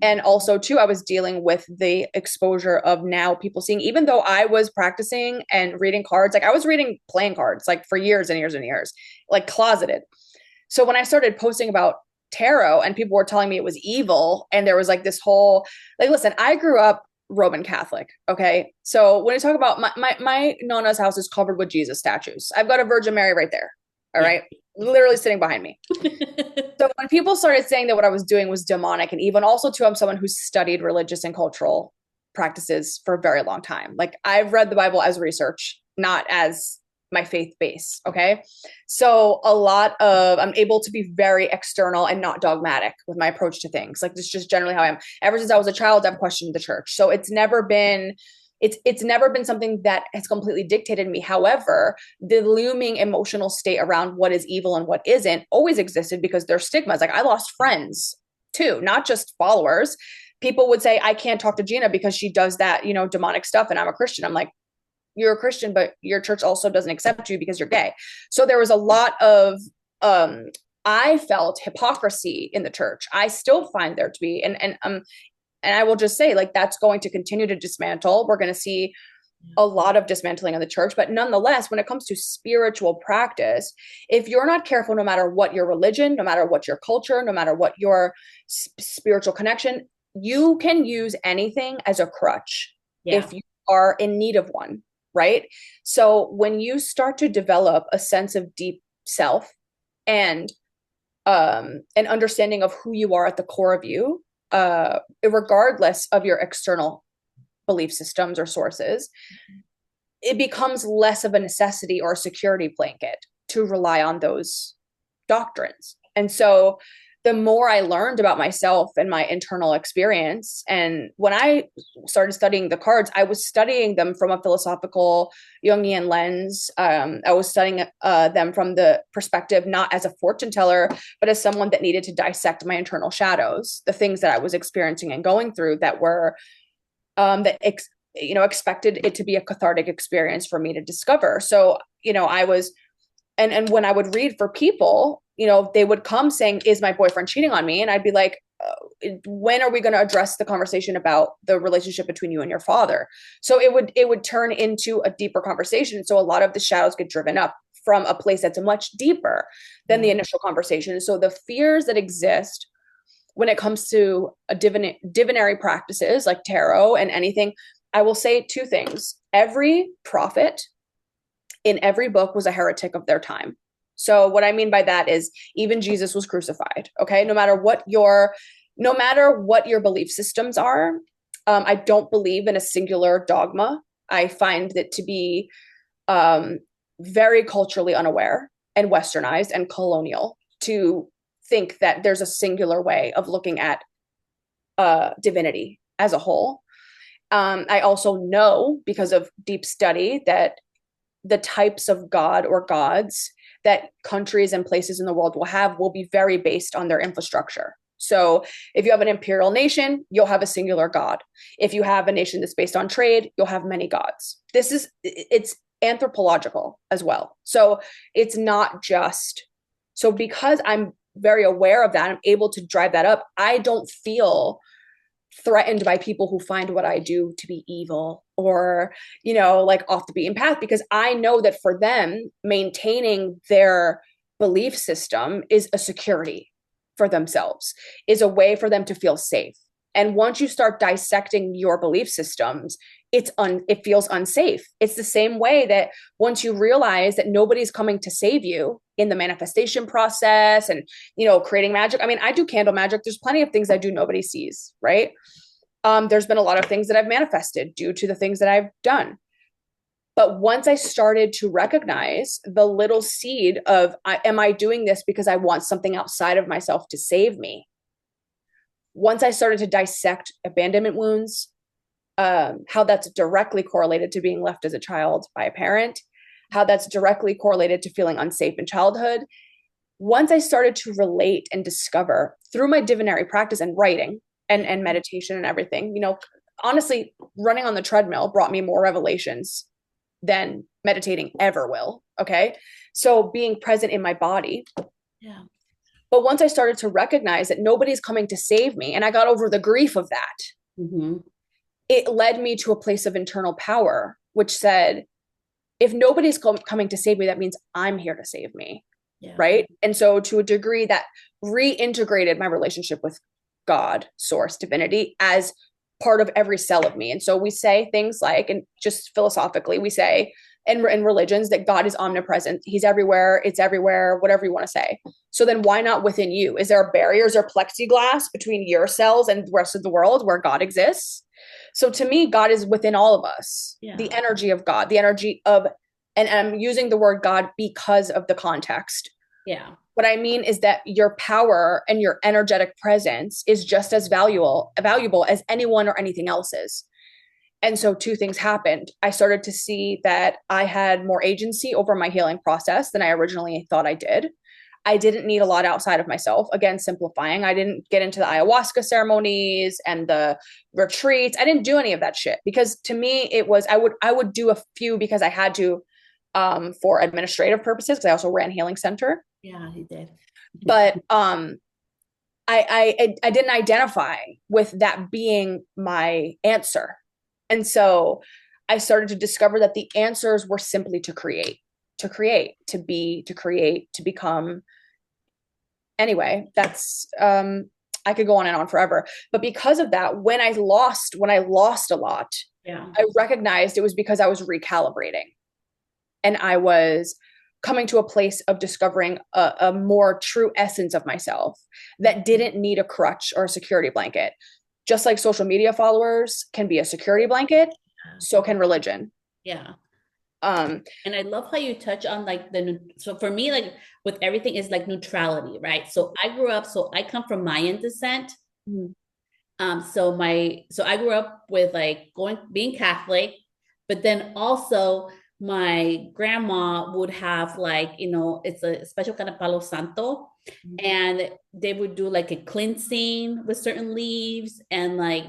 B: And also too, I was dealing with the exposure of now people seeing, even though I was practicing and reading cards, like I was reading playing cards, like for years and years and years, like closeted. So when I started posting about tarot and people were telling me it was evil and there was like this whole, like, listen, I grew up Roman Catholic. Okay. So when you talk about my Nona's house is covered with Jesus statues. I've got a Virgin Mary right there. All
A: Yeah.
B: right. Literally sitting behind me. So when people started saying that what I was doing was demonic and even also too, I'm someone who's studied religious and cultural practices for a very long time. Like I've read the Bible as research, not as my faith base. Okay. So I'm able to be very external and not dogmatic with my approach to things. Like this is just generally how I am. Ever since I was a child, I've questioned the church. So it's never been something that has completely dictated me. However, the looming emotional state around what is evil and what isn't always existed because there's stigmas. Like I lost friends too, not just followers. People would say, I can't talk to Gina because she does that, demonic stuff. And I'm a Christian. I'm like, you're a Christian, but your church also doesn't accept you because you're gay. So there was a lot of, I felt hypocrisy in the church. I still find there to be, and I will just say, like, that's going to continue to dismantle. We're going to see a lot of dismantling of the church. But nonetheless, when it comes to spiritual practice, if you're not careful, no matter what your religion, no matter what your culture, no matter what your spiritual connection, you can use anything as a crutch
A: Yeah.
B: if you are in need of one, right? So when you start to develop a sense of deep self and an understanding of who you are at the core of you, regardless of your external belief systems or sources, it becomes less of a necessity or a security blanket to rely on those doctrines. And so the more I learned about myself and my internal experience, and when I started studying the cards, I was studying them from a philosophical Jungian lens. I was studying them from the perspective not as a fortune teller, but as someone that needed to dissect my internal shadows, the things that I was experiencing and going through that were expected it to be a cathartic experience for me to discover. So I was and when I would read for people, they would come saying, is my boyfriend cheating on me? And I'd be like, when are we going to address the conversation about the relationship between you and your father? So it would turn into a deeper conversation. So a lot of the shadows get driven up from a place that's much deeper than the initial conversation. So the fears that exist when it comes to a divinary practices like tarot and anything, I will say two things. Every prophet in every book was a heretic of their time. So what I mean by that is even Jesus was crucified. Okay. No matter what your belief systems are, I don't believe in a singular dogma. I find that to be very culturally unaware and westernized and colonial to think that there's a singular way of looking at divinity as a whole. I also know because of deep study that the types of God or gods that countries and places in the world will have will be very based on their infrastructure. So if you have an imperial nation, you'll have a singular god. If you have a nation that's based on trade, you'll have many gods. It's anthropological as well. So it's not just, so because I'm very aware of that, I'm able to drive that up. I don't feel threatened by people who find what I do to be evil or, like off the beaten path, because I know that for them, maintaining their belief system is a security for themselves, is a way for them to feel safe. And once you start dissecting your belief systems, it feels unsafe. It's the same way that once you realize that nobody's coming to save you in the manifestation process and, creating magic. I mean, I do candle magic. There's plenty of things I do nobody sees, right? There's been a lot of things that I've manifested due to the things that I've done. But once I started to recognize the little seed of, am I doing this because I want something outside of myself to save me? Once I started to dissect abandonment wounds, how that's directly correlated to being left as a child by a parent, how that's directly correlated to feeling unsafe in childhood. Once I started to relate and discover through my divinary practice and writing and meditation and everything, honestly, running on the treadmill brought me more revelations than meditating ever will. Okay. So being present in my body.
A: Yeah.
B: But once I started to recognize that nobody's coming to save me, and I got over the grief of that, it led me to a place of internal power, which said, if nobody's coming to save me, that means I'm here to save me. Yeah. Right. And so to a degree that reintegrated my relationship with God, source, divinity as part of every cell of me. And so we say things like, and just philosophically, we say in religions that God is omnipresent. He's everywhere. It's everywhere, whatever you want to say. So then why not within you? Is there barriers or plexiglass between your cells and the rest of the world where God exists? So to me, God is within all of us. Yeah. The energy of God, the energy of, and I'm using the word God because of the context.
A: Yeah.
B: What I mean is that your power and your energetic presence is just as valuable as anyone or anything else's. And so two things happened. I started to see that I had more agency over my healing process than I originally thought I did. I didn't need a lot outside of myself. Again, simplifying. I didn't get into the ayahuasca ceremonies and the retreats. I didn't do any of that shit because to me it was, I would do a few because I had to, for administrative purposes, because I also ran healing center.
A: Yeah, he did.
B: But I didn't identify with that being my answer. And so I started to discover that the answers were simply to create, to be, to create, to become. Anyway, that's, I could go on and on forever. But because of that, when I lost a lot,
A: yeah,
B: I recognized it was because I was recalibrating and I was coming to a place of discovering a more true essence of myself that didn't need a crutch or a security blanket. Just like social media followers can be a security blanket, so can religion.
A: Yeah. And I love how you touch on like so for me, like with everything is like neutrality, right? So I come from Mayan descent. Mm-hmm. So I grew up with like being Catholic, but then also my grandma would have like, it's a special kind of palo santo. Mm-hmm. And they would do like a cleansing with certain leaves and like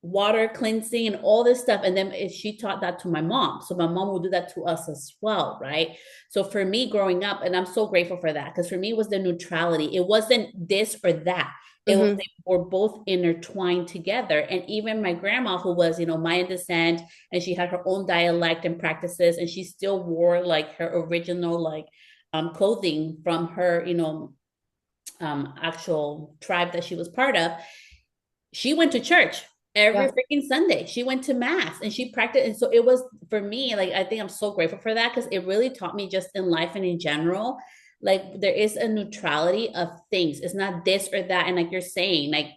A: water cleansing and all this stuff. And then she taught that to my mom. So my mom would do that to us as well, right? So for me growing up, and I'm so grateful for that, because for me it was the neutrality. It wasn't this or that. It was, they were both intertwined together. And even my grandma, who was, Mayan descent, and she had her own dialect and practices, and she still wore like her original like clothing from her, actual tribe that she was part of. She went to church every freaking Sunday. She went to mass and she practiced. And so it was for me, like, I think I'm so grateful for that because it really taught me just in life and in general, like there is a neutrality of things. It's not this or that. And like you're saying, like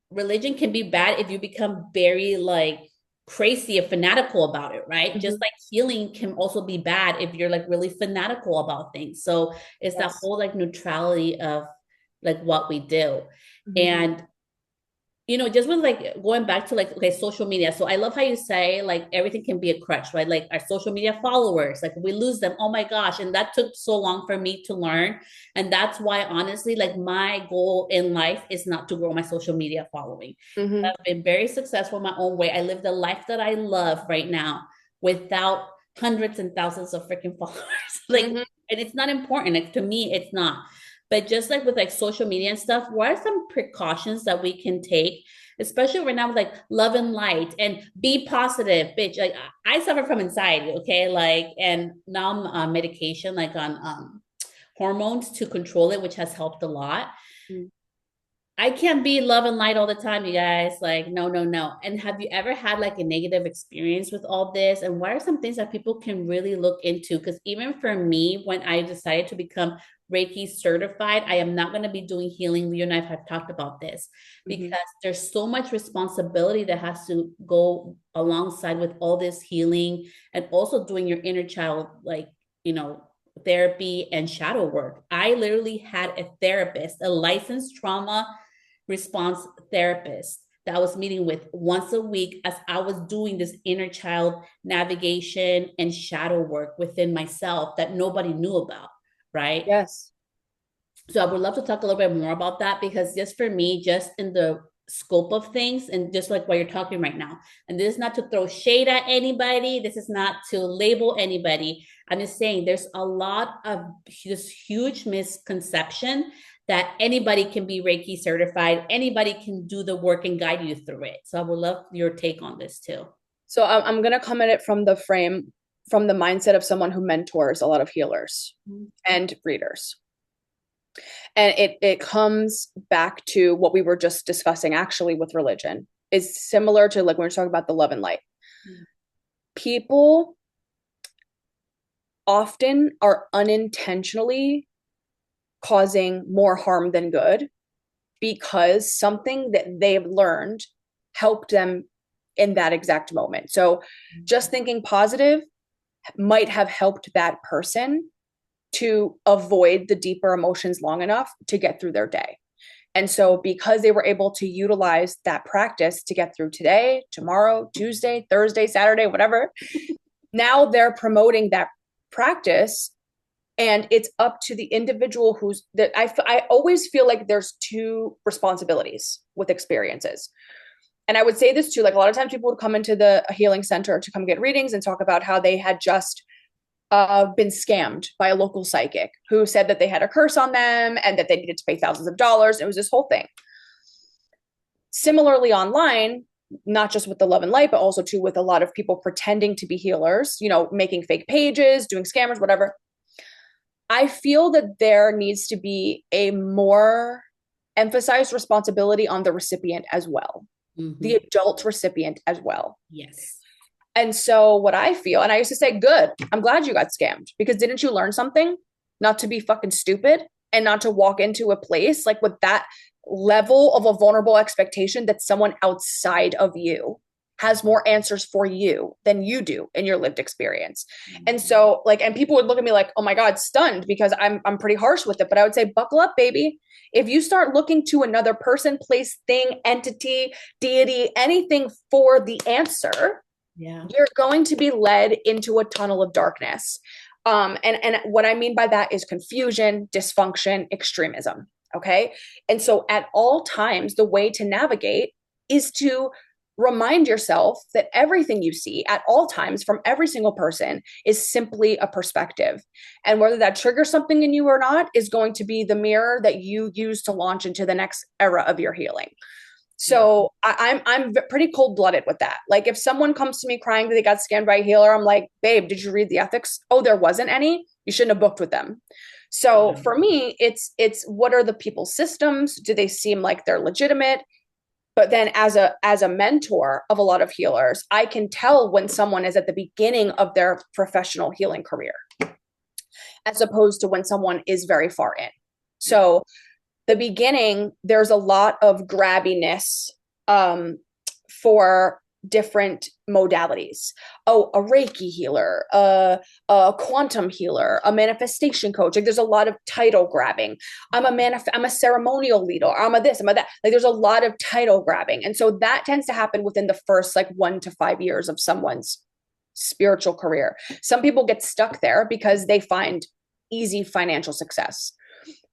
A: religion can be bad if you become very like crazy and fanatical about it, right? Mm-hmm. Just like healing can also be bad if you're like really fanatical about things. So it's that whole like neutrality of like what we do. Mm-hmm. And just with like going back to like, okay, social media. So I love how you say like everything can be a crutch, right? Like our social media followers, like we lose them. Oh my gosh. And that took so long for me to learn. And that's why honestly, like my goal in life is not to grow my social media following.
B: Mm-hmm.
A: I've been very successful in my own way. I live the life that I love right now without hundreds and thousands of freaking followers. Like,
B: Mm-hmm.
A: and it's not important. Like to me, it's not. But just like with like social media and stuff, what are some precautions that we can take, especially right now with like love and light and be positive, bitch? Like I suffer from anxiety, okay? Like, and now I'm on medication, like on hormones to control it, which has helped a lot. I can't be love and light all the time, you guys. Like, no, no, no. And have you ever had like a negative experience with all this? And what are some things that people can really look into? Because even for me, when I decided to become Reiki certified, I am not going to be doing healing. You and I have talked about this
B: Mm-hmm.
A: because there's so much responsibility that has to go alongside with all this healing and also doing your inner child, like, you know, therapy and shadow work. I literally had a therapist, a licensed trauma response therapist that I was meeting with once a week as I was doing this inner child navigation and shadow work within myself that nobody knew about, right?
B: Yes.
A: So I would love to talk a little bit more about that because just for me, just in the scope of things and just like what you're talking right now, and this is not to throw shade at anybody, this is not to label anybody. I'm just saying there's a lot of this huge misconception that anybody can be Reiki certified, anybody can do the work and guide you through it. So I would love your take on this too.
B: So I'm going to come at it from from the mindset of someone who mentors a lot of healers and readers. And it comes back to what we were just discussing actually with religion, is similar to like when we're talking about the love and light. People often are unintentionally causing more harm than good because something that they've learned helped them in that exact moment. So just thinking positive might have helped that person to avoid the deeper emotions long enough to get through their day. And so, because they were able to utilize that practice to get through today, tomorrow, Tuesday, Thursday, Saturday, whatever, now they're promoting that practice. And it's up to the individual who's that. I always feel like there's two responsibilities with experiences. And I would say this too, like a lot of times people would come into the healing center to come get readings and talk about how they had just been scammed by a local psychic who said that they had a curse on them and that they needed to pay thousands of dollars. It was this whole thing. Similarly, online, not just with the love and light, but also too with a lot of people pretending to be healers, making fake pages, doing scammers, whatever. I feel that there needs to be a more emphasized responsibility on the recipient as well, the adult recipient as well.
A: Yes.
B: And so what I feel, and I used to say, good, I'm glad you got scammed because didn't you learn something? Not to be fucking stupid and not to walk into a place like with that level of a vulnerable expectation that someone outside of you has more answers for you than you do in your lived experience. And so like, and people would look at me like, oh my God, stunned because I'm pretty harsh with it. But I would say, buckle up, baby. If you start looking to another person, place, thing, entity, deity, anything for the answer, you're going to be led into a tunnel of darkness. And what I mean by that is confusion, dysfunction, extremism. Okay. And so at all times, the way to navigate is to remind yourself that everything you see at all times from every single person is simply a perspective. And whether that triggers something in you or not is going to be the mirror that you use to launch into the next era of your healing. So I'm pretty cold blooded with that. Like if someone comes to me crying that they got scammed by a healer, I'm like, babe, did you read the ethics? Oh, there wasn't any. You shouldn't have booked with them. So for me, it's what are the people's systems? Do they seem like they're legitimate? But then as a mentor of a lot of healers, I can tell when someone is at the beginning of their professional healing career, as opposed to when someone is very far in. So the beginning, there's a lot of grabbiness for different modalities. Oh, a Reiki healer, a quantum healer, a manifestation coach. Like there's a lot of title grabbing. I'm a ceremonial leader. I'm a this, I'm a that. Like there's a lot of title grabbing. And so that tends to happen within the first like 1 to 5 years of someone's spiritual career. Some people get stuck there because they find easy financial success.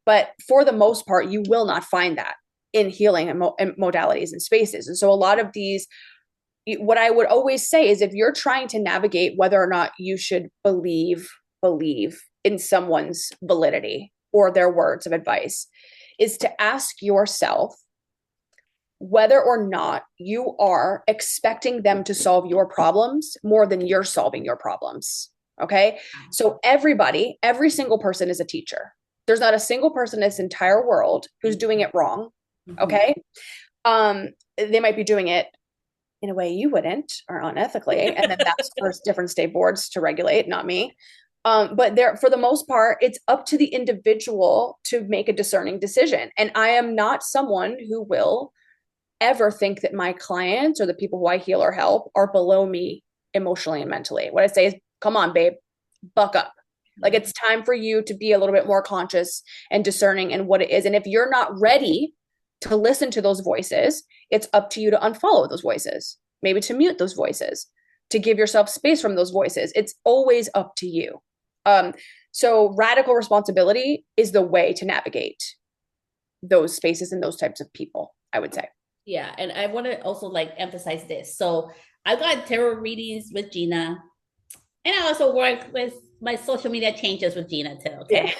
B: But for the most part, you will not find that in healing and modalities and spaces. And so a lot of these, what I would always say is if you're trying to navigate whether or not you should believe in someone's validity or their words of advice, is to ask yourself whether or not you are expecting them to solve your problems more than you're solving your problems. Okay. So every single person is a teacher. There's not a single person in this entire world who's doing it wrong. Okay. They might be doing it in a way you wouldn't or unethically. And then that's for different state boards to regulate, not me. But there, for the most part, it's up to the individual to make a discerning decision. And I am not someone who will ever think that my clients or the people who I heal or help are below me emotionally and mentally. What I say is, come on, babe, buck up. Like it's time for you to be a little bit more conscious and discerning in what it is. And if you're not ready to listen to those voices, it's up to you to unfollow those voices, maybe to mute those voices, to give yourself space from those voices. It's always up to you. So radical responsibility is the way to navigate those spaces and those types of people, I would say.
A: Yeah, and I want to also like emphasize this. So I got tarot readings with Gina, and I also work with my social media changes with Gina too. Okay. Yeah.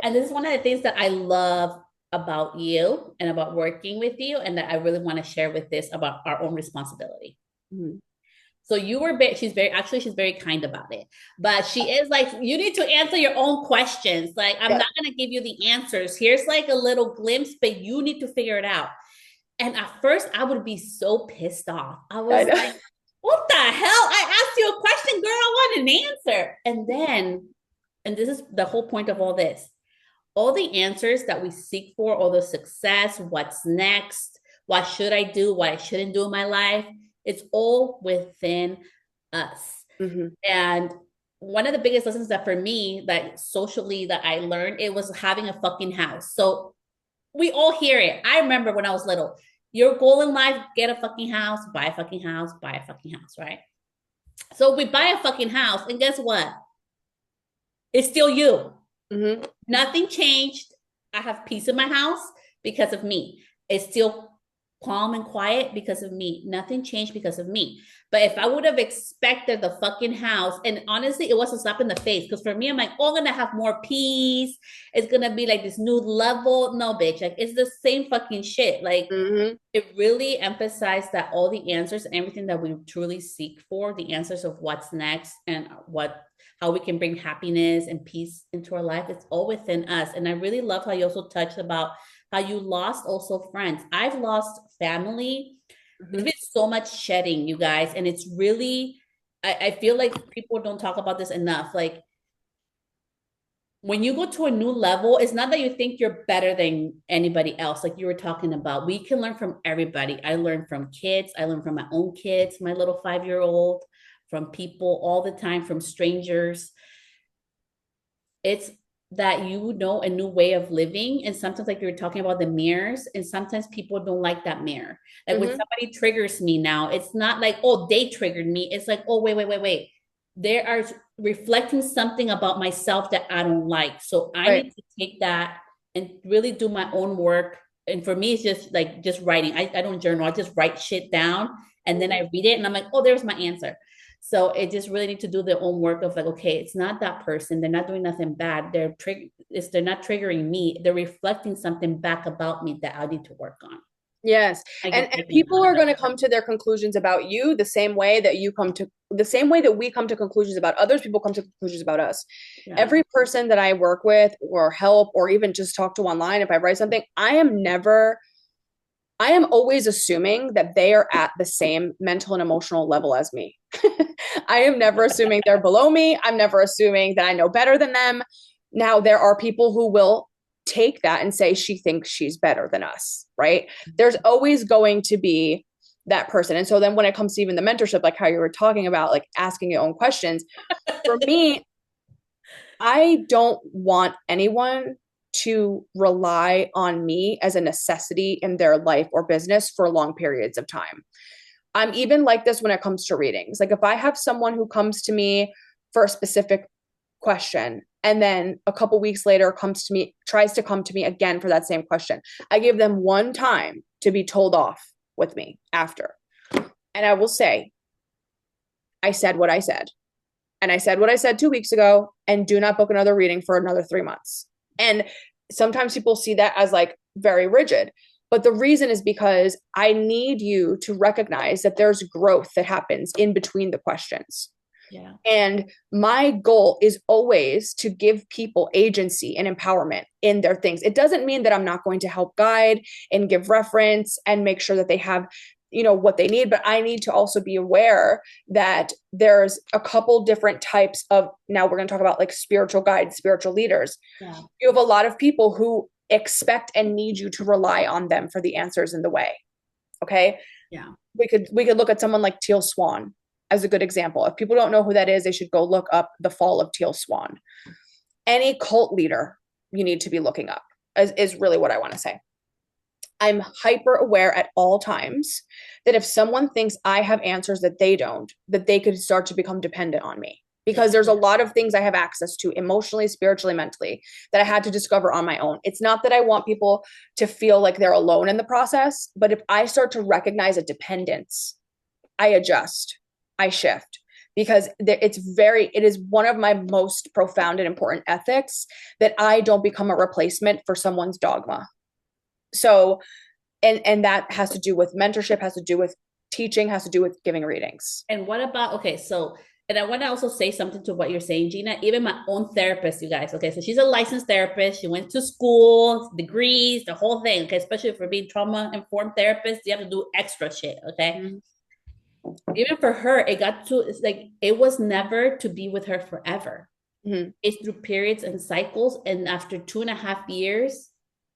A: And this is one of the things that I love about you and about working with you, and that I really want to share with this about our own responsibility. Mm-hmm. So you were she's very kind about it, but she is like, you need to answer your own questions. Like, I'm not going to give you the answers. Here's like a little glimpse, but you need to figure it out. And at first I would be so pissed off. I was like, what the hell? I asked you a question, girl. I want an answer. And then, and this is the whole point of all this, all the answers that we seek for, all the success, what's next, what should I do, what I shouldn't do in my life, it's all within us. Mm-hmm. And one of the biggest lessons that for me, that socially that I learned, it was having a fucking house. So we all hear it. I remember when I was little, your goal in life, get a fucking house, buy a fucking house, buy a fucking house, right? So we buy a fucking house, and guess what? It's still you. Mm-hmm. Nothing changed. I have peace in my house because of me. It's still calm and quiet because of me. Nothing changed because of me. But if I would have expected the fucking house, and honestly, it was a slap in the face, because for me, I'm like, oh, I'm gonna have more peace. It's gonna be like this new level. No, bitch, like it's the same fucking shit. Like it really emphasized that all the answers and everything that we truly seek for, the answers of what's next and how we can bring happiness and peace into our life, it's all within us. And I really love how you also touched about how you lost also friends. I've lost family. There's been so much shedding, you guys. And it's really, I feel like people don't talk about this enough. Like when you go to a new level, it's not that you think you're better than anybody else. Like you were talking about, we can learn from everybody. I learned from kids. I learned from my own kids, my little 5-year-old, from people all the time, from strangers. It's that you know a new way of living. And sometimes, like you were talking about the mirrors, and sometimes people don't like that mirror. Like when somebody triggers me now, it's not like, oh, they triggered me. It's like, oh, wait. They are reflecting something about myself that I don't like. So I need to take that and really do my own work. And for me, it's just writing. I don't journal. I just write shit down, and then I read it and I'm like, oh, there's my answer. So it just really need to do their own work of like, okay, it's not that person. They're not doing nothing bad. They're not triggering me. They're reflecting something back about me that I need to work on.
B: Yes. And people are going to come to their conclusions about you the same way that we come to conclusions about others. People come to conclusions about us. Yeah. Every person that I work with or help or even just talk to online, if I write something, I am always assuming that they are at the same mental and emotional level as me. I am never assuming they're below me. I'm never assuming that I know better than them. Now, there are people who will take that and say she thinks she's better than us, right? There's always going to be that person. And so then when it comes to even the mentorship, like how you were talking about, like asking your own questions, for me, I don't want anyone to rely on me as a necessity in their life or business for long periods of time. I'm even like this when it comes to readings. Like if I have someone who comes to me for a specific question and then a couple weeks later comes to me, tries to come to me again for that same question, I give them one time to be told off with me after. And I will say, I said what I said. And I said what I said 2 weeks ago, and do not book another reading for another 3 months. And sometimes people see that as like very rigid. But the reason is because I need you to recognize that there's growth that happens in between the questions.
A: Yeah.
B: And my goal is always to give people agency and empowerment in their things. It doesn't mean that I'm not going to help guide and give reference and make sure that they have, you know, what they need, but I need to also be aware that there's a couple different types of, now we're going to talk about like spiritual guides, spiritual leaders.
A: Yeah.
B: You have a lot of people who expect and need you to rely on them for the answers in the way. Okay.
A: Yeah.
B: We could look at someone like Teal Swan as a good example. If people don't know who that is, they should go look up The Fall of Teal Swan. Any cult leader you need to be looking up is really what I want to say. I'm hyper aware at all times that if someone thinks I have answers that they don't, that they could start to become dependent on me. Because there's a lot of things I have access to emotionally, spiritually, mentally that I had to discover on my own. It's not that I want people to feel like they're alone in the process, but if I start to recognize a dependence, I adjust, I shift. Because it is one of my most profound and important ethics that I don't become a replacement for someone's dogma. So, and that has to do with mentorship, has to do with teaching, has to do with giving readings.
A: And what about, okay, so, and I want to also say something to what you're saying, Gina. Even my own therapist, you guys, okay, so she's a licensed therapist. She went to school, degrees, the whole thing, okay, especially for being trauma-informed therapist, you have to do extra shit, okay? Mm-hmm. Even for her, it's like, it was never to be with her forever. Mm-hmm. It's through periods and cycles. And after 2.5 years,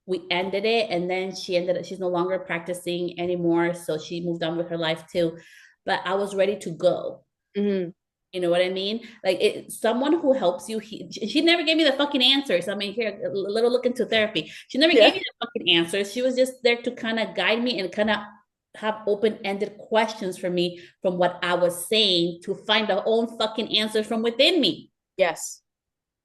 A: we ended it. And then she's no longer practicing anymore. So she moved on with her life too. But I was ready to go. Mm-hmm. You know what I mean? Like someone who helps you. She never gave me the fucking answers. I mean, here, a little look into therapy. She never gave me the fucking answers. She was just there to kind of guide me and kind of have open-ended questions for me from what I was saying to find the own fucking answers from within me.
B: Yes.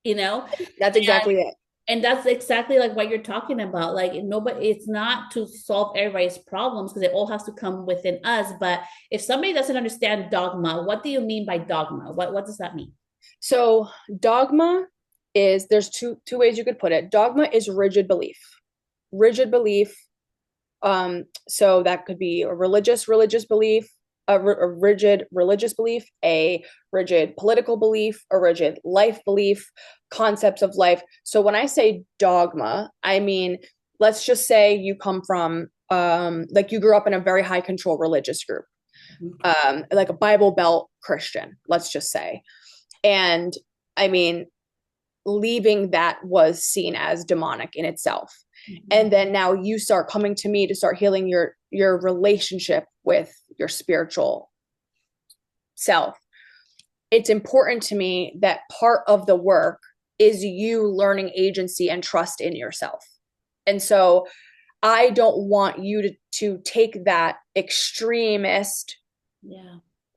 A: You know?
B: That's exactly it.
A: And that's exactly like what you're talking about. Like it's not to solve everybody's problems because it all has to come within us. But if somebody doesn't understand dogma, what do you mean by dogma? What does that mean?
B: So dogma is, there's two ways you could put it. Dogma is rigid belief. Rigid belief. So that could be a religious belief, a rigid religious belief, a rigid political belief, a rigid life belief, concepts of life. So when I say dogma, I mean, let's just say you come from, like you grew up in a very high control religious group, like a Bible Belt Christian, let's just say. And I mean, leaving that was seen as demonic in itself. Mm-hmm. And then now you start coming to me to start healing your relationship with your spiritual self. It's important to me that part of the work is you learning agency and trust in yourself. And so I don't want you to take that extremist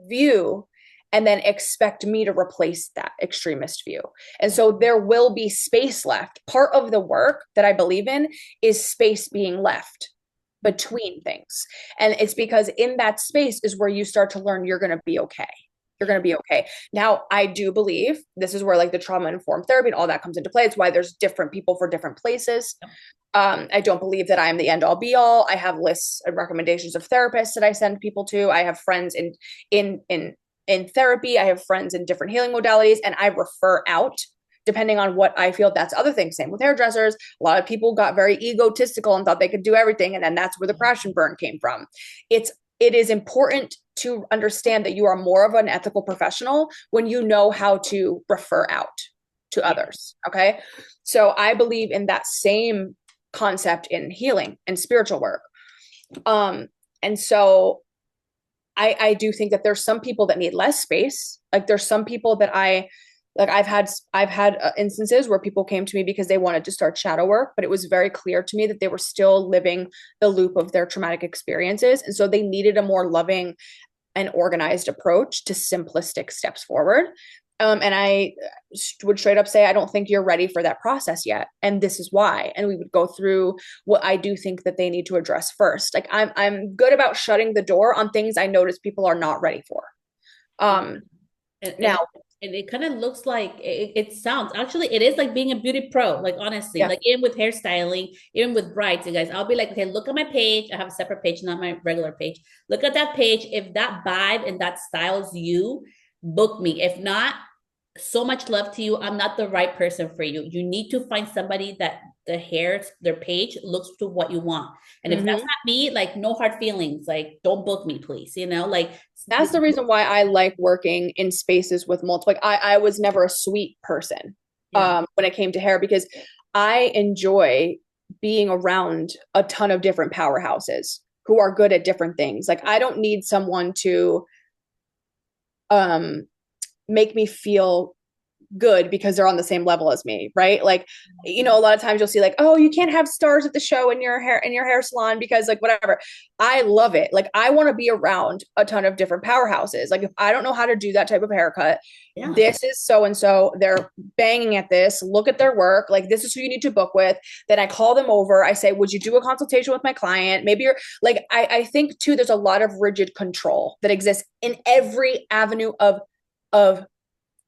B: view and then expect me to replace that extremist view. And so there will be space left. Part of the work that I believe in is space being left between things. And it's because in that space is where you start to learn you're going to be okay. You're going to be okay. Now, I do believe this is where like the trauma-informed therapy and all that comes into play. It's why there's different people for different places. I don't believe that I am the end all be all. I have lists and recommendations of therapists that I send people to. I have friends in therapy. I have friends in different healing modalities, and I refer out depending on what I feel. That's other things. Same with hairdressers. A lot of people got very egotistical and thought they could do everything. And then that's where the crash and burn came from. It is important to understand that you are more of an ethical professional when you know how to refer out to others. Okay. So I believe in that same concept in healing and spiritual work. And so I do think that there's some people that need less space. Like there's some people that I've had instances where people came to me because they wanted to start shadow work, but it was very clear to me that they were still living the loop of their traumatic experiences. And so they needed a more loving and organized approach to simplistic steps forward. And I would straight up say, I don't think you're ready for that process yet. And this is why. And we would go through what I do think that they need to address first. Like I'm good about shutting the door on things I notice people are not ready for. Um,
A: and, and
B: now,
A: and it kind of looks like it sounds actually it is like being a beauty pro, like honestly,
B: yeah.
A: like even with hairstyling, even with brides, you guys, I'll be like, okay, look at my page. I have a separate page, not my regular page. Look at that page. If that vibe and that styles you, book me. If not, so much love to you. I'm not the right person for you. You need to find somebody that their page looks to what you want. And if that's
B: Mm-hmm.
A: not me, like no hard feelings. Like don't book me, please. Like
B: That's the reason why I like working in spaces with multiple. Like I was never a sweet person
A: yeah.
B: when it came to hair because I enjoy being around a ton of different powerhouses who are good at different things. Like I don't need someone to um make me feel good because they're on the same level as me, right? Like, a lot of times you'll see like, oh, you can't have stars at the show in your hair salon because like whatever. I love it. Like I want to be around a ton of different powerhouses. Like if I don't know how to do that type of haircut,
A: Yeah.
B: this is so and so, they're banging at this, look at their work, like this is who you need to book with. Then I call them over, I say, would you do a consultation with my client? Maybe you're like, I think too there's a lot of rigid control that exists in every avenue of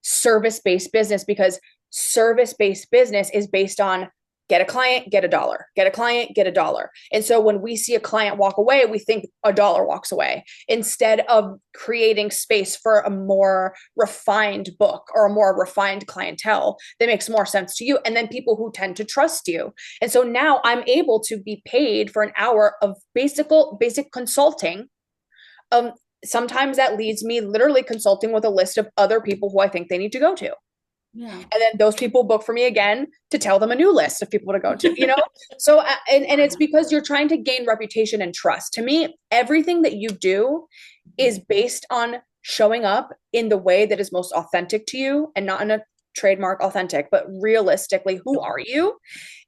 B: service-based business because service-based business is based on get a client, get a dollar, get a client, get a dollar. And so when we see a client walk away, we think a dollar walks away instead of creating space for a more refined book or a more refined clientele that makes more sense to you. And then people who tend to trust you. And so now I'm able to be paid for an hour of basic consulting. Sometimes that leads me literally consulting with a list of other people who I think they need to go to.
A: Yeah.
B: And then those people book for me again to tell them a new list of people to go to. So, and it's because you're trying to gain reputation and trust. To me, everything that you do is based on showing up in the way that is most authentic to you and not in a trademark authentic, but realistically, who are you?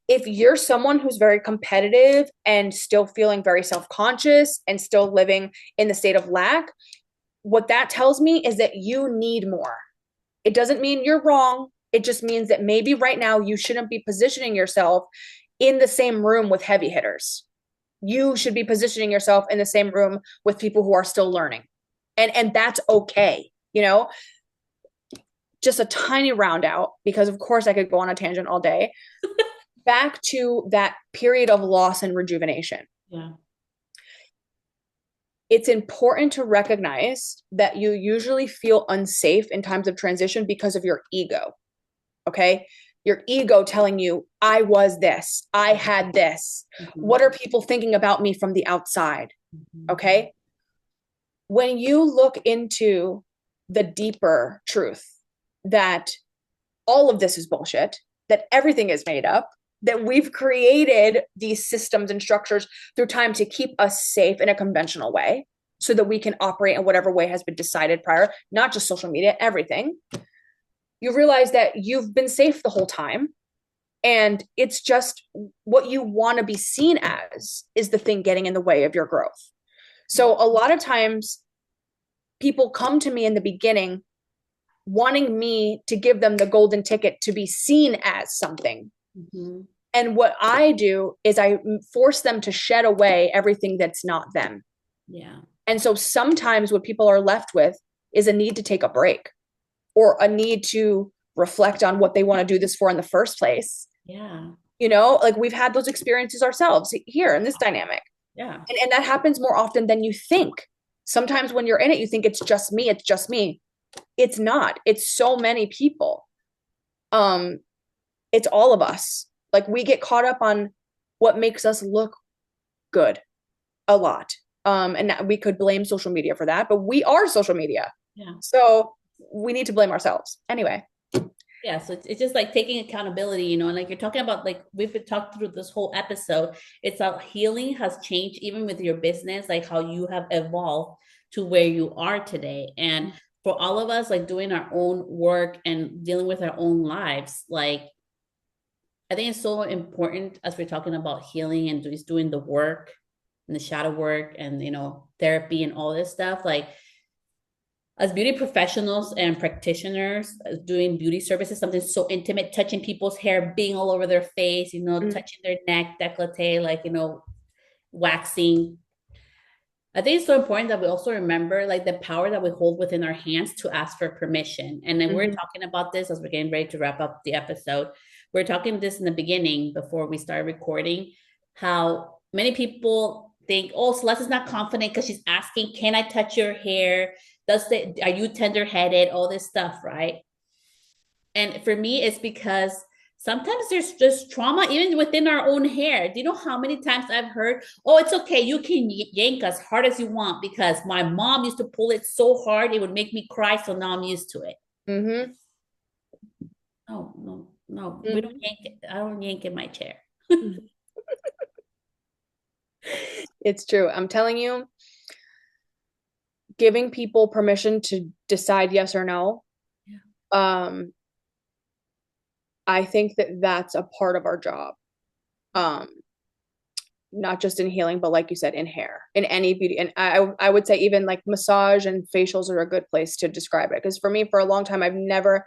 B: If you're someone who's very competitive and still feeling very self-conscious and still living in the state of lack, what that tells me is that you need more. It doesn't mean you're wrong. It just means that maybe right now you shouldn't be positioning yourself in the same room with heavy hitters. You should be positioning yourself in the same room with people who are still learning. And that's okay, Just a tiny round out, because of course I could go on a tangent all day. Back to that period of loss and rejuvenation.
A: Yeah.
B: It's important to recognize that you usually feel unsafe in times of transition because of your ego. Okay. Your ego telling you, I was this, I had this. Mm-hmm. What are people thinking about me from the outside? Mm-hmm. Okay. When you look into the deeper truth that all of this is bullshit, that everything is made up, that we've created these systems and structures through time to keep us safe in a conventional way so that we can operate in whatever way has been decided prior, not just social media, everything. You realize that you've been safe the whole time. And it's just what you want to be seen as is the thing getting in the way of your growth. So a lot of times people come to me in the beginning wanting me to give them the golden ticket to be seen as something. Mm-hmm. And what I do is I force them to shed away everything that's not them.
A: Yeah.
B: And so sometimes what people are left with is a need to take a break or a need to reflect on what they want to do this for in the first place.
A: Yeah.
B: Like we've had those experiences ourselves here in this dynamic.
A: Yeah.
B: And that happens more often than you think. Sometimes when you're in it, you think it's just me. It's just me. It's not. It's so many people. It's all of us. Like we get caught up on what makes us look good a lot. And we could blame social media for that, but we are social media.
A: Yeah.
B: So we need to blame ourselves. Anyway,
A: Yeah, so it's just like taking accountability, you know, and like you're talking about, like we've been talking through this whole episode. It's how healing has changed even with your business, like how you have evolved to where you are today. And for all of us, like doing our own work and dealing with our own lives, like I think it's so important as we're talking about healing and just doing the work and the shadow work and, you know, therapy and all this stuff. Like as beauty professionals and practitioners, doing beauty services, something so intimate, touching people's hair, being all over their face, you know,
B: Mm-hmm.
A: touching their neck, décolleté, like, you know, waxing. I think it's so important that we also remember like the power that we hold within our hands to ask for permission. And then we're
B: Mm-hmm.
A: talking about this as we're getting ready to wrap up the episode. We're talking this in the beginning before we start recording, how many people think, oh, Celeste is not confident because she's asking, can I touch your hair? Are you tender headed? All this stuff, right? And for me, it's because sometimes there's just trauma even within our own hair. Do you know how many times I've heard, oh, it's okay, you can yank as hard as you want because my mom used to pull it so hard it would make me cry, so now I'm used to it.
B: Mm-hmm.
A: No, no, no, we don't
B: Mm-hmm.
A: yank it. I don't yank in my chair.
B: It's true. I'm telling you, giving people permission to decide yes or no,
A: Yeah.
B: um, I think that that's a part of our job. Um, not just in healing, but like you said, in hair, in any beauty. And I would say even like massage and facials are a good place to describe it. Because for me, for a long time, I had never,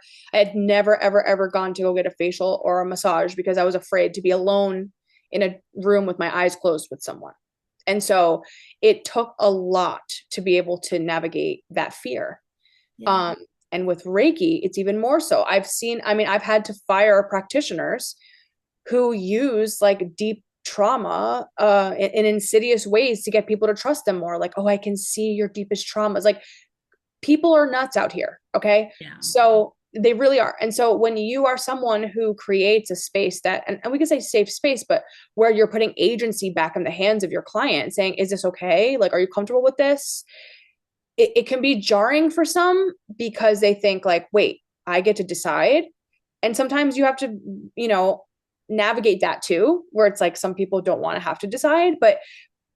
B: ever, ever gone to go get a facial or a massage because I was afraid to be alone in a room with my eyes closed with someone. And so it took a lot to be able to navigate that fear.
A: Yeah.
B: Um, and with Reiki, it's even more so. I've had to fire practitioners who use like deep trauma in insidious ways to get people to trust them more. Like, oh, I can see your deepest traumas. Like, people are nuts out here. Okay.
A: Yeah.
B: So they really are. And so when you are someone who creates a space that, and we can say safe space, but where you're putting agency back in the hands of your client saying, is this okay? Like, are you comfortable with this? It can be jarring for some because they think like, wait, I get to decide. And sometimes you have to, you know, navigate that too, where it's like some people don't want to have to decide, but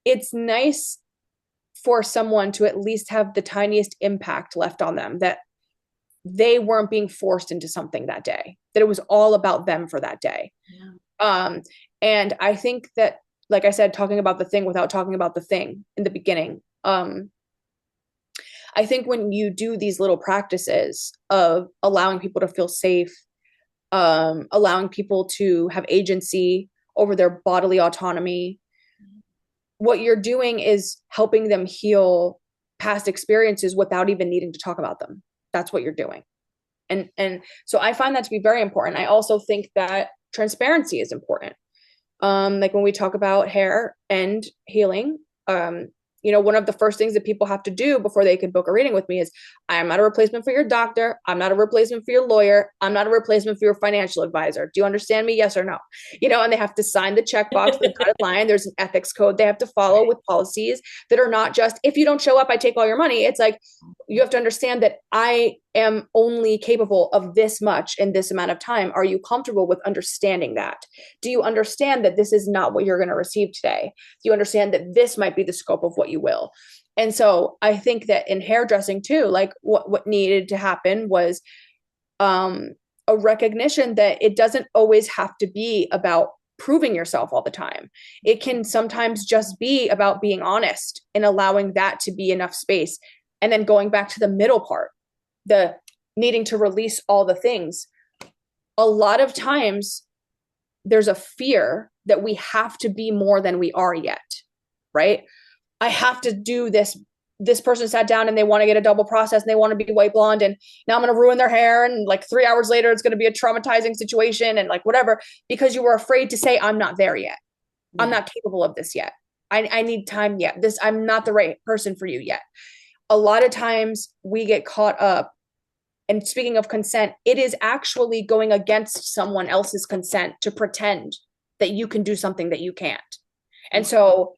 B: it's nice for someone to at least have the tiniest impact left on them, that they weren't being forced into something that day, that it was all about them for that day.
A: Yeah.
B: Um, and I think that, like I said, talking about the thing without talking about the thing in the beginning, I think when you do these little practices of allowing people to feel safe, allowing people to have agency over their bodily autonomy, what you're doing is helping them heal past experiences without even needing to talk about them. That's what you're doing. And so I find that to be very important. I also think that transparency is important. Like when we talk about hair and healing, um, you know, one of the first things that people have to do before they could book a reading with me is, I am not a replacement for your doctor. I'm not a replacement for your lawyer. I'm not a replacement for your financial advisor. Do you understand me? Yes or no? You know, and they have to sign the checkbox, the dotted line. There's an ethics code they have to follow with policies that are not just, if you don't show up, I take all your money. It's like, you have to understand that I am only capable of this much in this amount of time. Are you comfortable with understanding that? Do you understand that this is not what you're going to receive today? Do you understand that this might be the scope of what you will? And so I think that in hairdressing too, like what needed to happen was um, a recognition that it doesn't always have to be about proving yourself all the time. It can sometimes just be about being honest and allowing that to be enough space. And then going back to the middle part, the needing to release all the things. A lot of times there's a fear that we have to be more than we are yet, right? I have to do this. This person sat down and they want to get a double process and they want to be white blonde, and now I'm going to ruin their hair, and like 3 hours later it's going to be a traumatizing situation and like whatever, because you were afraid to say, I'm not there yet. I'm
A: Yeah.
B: not capable of this yet. I need time yet. I'm not the right person for you yet. A lot of times we get caught up. And speaking of consent, it is actually going against someone else's consent to pretend that you can do something that you can't. And so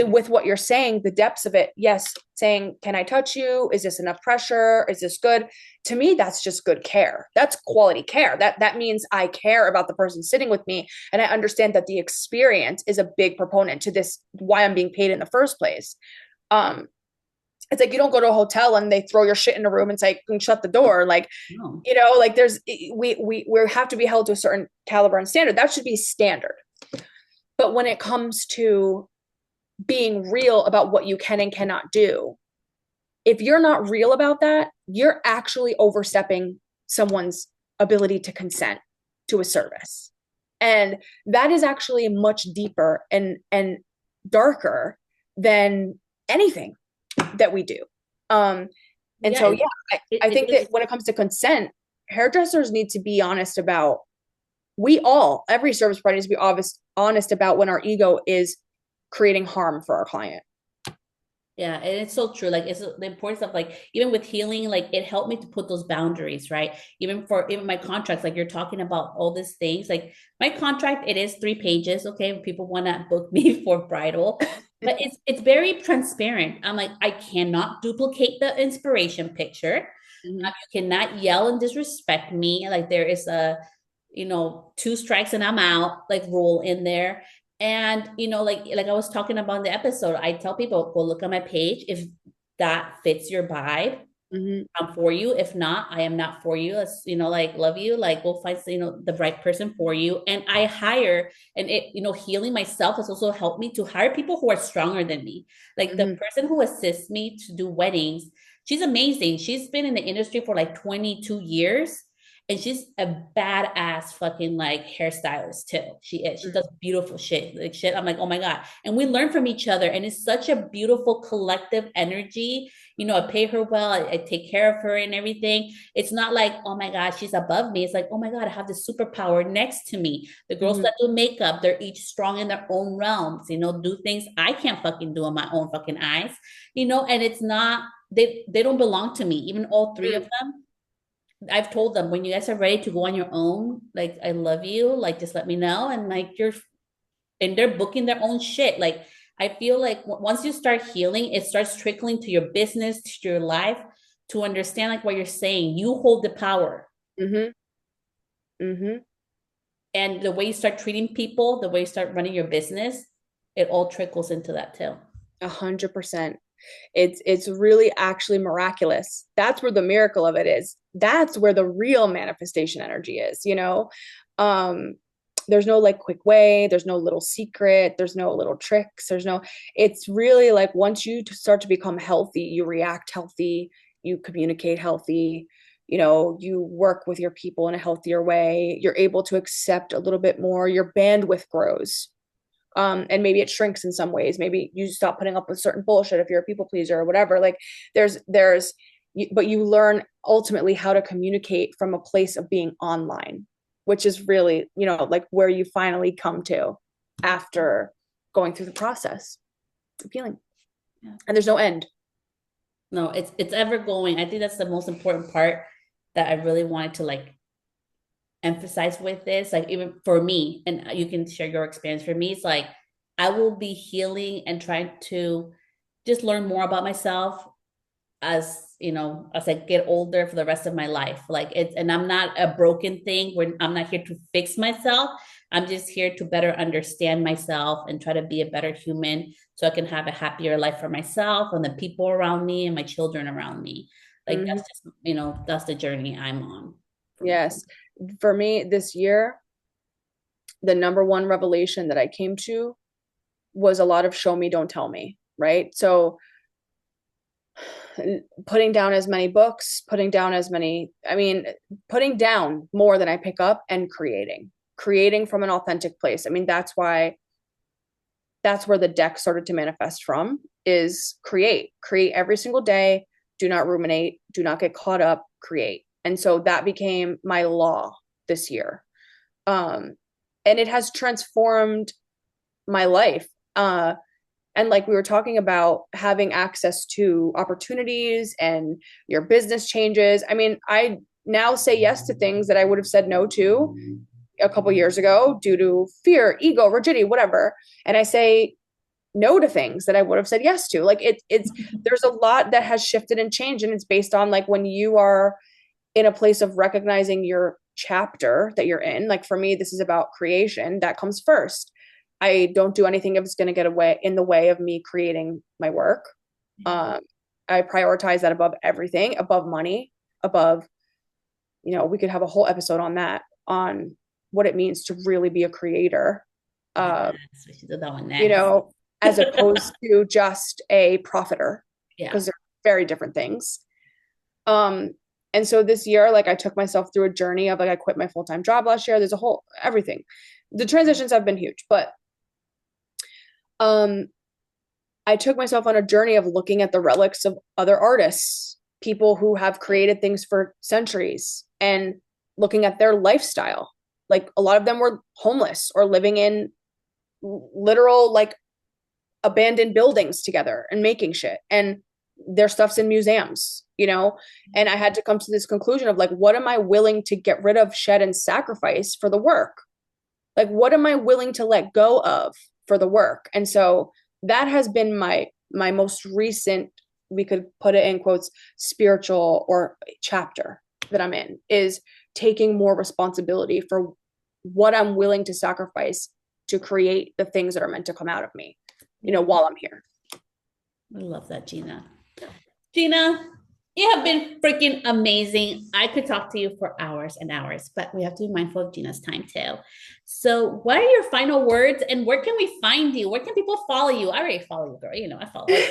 B: with what you're saying, the depths of it, yes, saying, can I touch you? Is this enough pressure? Is this good? To me, that's just good care. That's quality care. That means I care about the person sitting with me. And I understand that the experience is a big proponent to this, why I'm being paid in the first place. Um, it's like you don't go to a hotel and they throw your shit in a room and say, shut the door. Like,
A: No.
B: like there's we have to be held to a certain caliber and standard. That should be standard. But when it comes to being real about what you can and cannot do, if you're not real about that, you're actually overstepping someone's ability to consent to a service. And that is actually much deeper and darker than anything that we do. And
A: Yeah,
B: so, yeah, I
A: it
B: think that
A: is.
B: when it comes to consent, hairdressers need to be honest about, every service provider needs to be honest about when our ego is creating harm for our client.
A: Yeah, and it's so true. Like it's the importance of like even with healing, like it helped me to put those boundaries, right? Even my contracts, like you're talking about all these things. Like my contract, it is 3 pages. Okay, if people want to book me for bridal, but it's very transparent. I'm like, I cannot duplicate the inspiration picture.
B: Mm-hmm.
A: You cannot yell and disrespect me. Like there is a, 2 strikes and I'm out, like rule in there. And like I was talking about in the episode, I tell people, go look at my page. If that fits your vibe,
B: Mm-hmm.
A: I'm for you. If not, I am not for you. Let's, like love you. Like we'll find, the right person for you. And I hire, and healing myself has also helped me to hire people who are stronger than me. Like the
B: Mm-hmm.
A: person who assists me to do weddings, she's amazing. She's been in the industry for like 22 years. And she's a badass fucking like hairstylist too. She is. She does beautiful shit. Like shit. I'm like, oh my God. And we learn from each other. And it's such a beautiful collective energy. I pay her well, I take care of her and everything. It's not like, oh my God, she's above me. It's like, oh my God, I have this superpower next to me. The girls
B: Mm-hmm.
A: that do makeup, they're each strong in their own realms, do things I can't fucking do in my own fucking eyes, and it's not, they don't belong to me. Even all three of them, I've told them, when you guys are ready to go on your own, like, I love you, like, just let me know. And like, and they're booking their own shit. Like, I feel like once you start healing, it starts trickling to your business, to your life, to understand like what you're saying. You hold the power.
B: Mm-hmm. Mm-hmm.
A: And the way you start treating people, the way you start running your business, it all trickles into that too.
B: 100%. It's really actually miraculous. That's where the miracle of it is. That's where the real manifestation energy is, Um, there's no like quick way, there's no little secret, there's no little tricks, it's really like once you start to become healthy, you react healthy, you communicate healthy, you work with your people in a healthier way, you're able to accept a little bit more, your bandwidth grows. And maybe it shrinks in some ways. Maybe you stop putting up with certain bullshit if you're a people pleaser or whatever. Like but you learn ultimately how to communicate from a place of being online, which is really, like where you finally come to after going through the process of healing.
A: Yeah.
B: And there's no end.
A: No, it's ever going. I think that's the most important part that I really wanted to like emphasize with this. Like even for me, and you can share your experience. For me, it's like I will be healing and trying to just learn more about myself as I get older for the rest of my life. Like and I'm not a broken thing where I'm not here to fix myself. I'm just here to better understand myself and try to be a better human so I can have a happier life for myself and the people around me and my children around me. Like
B: Mm-hmm.
A: that's just, that's the journey I'm on for
B: Yes. For me this year, the number one revelation that I came to was a lot of show me, don't tell me, right? So putting down as many books, putting down putting down more than I pick up and creating from an authentic place. I mean, that's where the deck started to manifest from, is create every single day. Do not ruminate, do not get caught up, create. And so that became my law this year. And it has transformed my life. And like we were talking about having access to opportunities and your business changes. I mean, I now say yes to things that I would have said no to a couple years ago due to fear, ego, rigidity, whatever. And I say no to things that I would have said yes to. Like it's there's a lot that has shifted and changed, and it's based on like when you are in a place of recognizing your chapter that you're in. Like for me, this is about creation. That comes first. I don't do anything if it's going to get away in the way of me creating my work. Um, I prioritize that above everything, above money, above, we could have a whole episode on that, on what it means to really be a creator.
A: Yes,
B: Uh,
A: we should do that one
B: you
A: next.
B: know, as opposed to just a profiter,
A: Yeah.
B: because they're very different things. Um, and so this year, like I took myself through a journey of like I quit my full-time job last year. There's a whole everything. The transitions have been huge, but um I took myself on a journey of looking at the relics of other artists, people who have created things for centuries, and looking at their lifestyle. Like a lot of them were homeless or living in literal like abandoned buildings together and making shit. And their stuff's in museums. And I had to come to this conclusion of like, what am I willing to get rid of, shed, and sacrifice for the work? Like, what am I willing to let go of for the work? And so that has been my most recent, we could put it in quotes, spiritual or chapter that I'm in, is taking more responsibility for what I'm willing to sacrifice to create the things that are meant to come out of me, while I'm here.
A: I love that, Gina. Gina, you have been freaking amazing. I could talk to you for hours and hours, but we have to be mindful of Gina's time too. So, what are your final words, and where can we find you? Where can people follow you? I already follow you, girl. I follow you,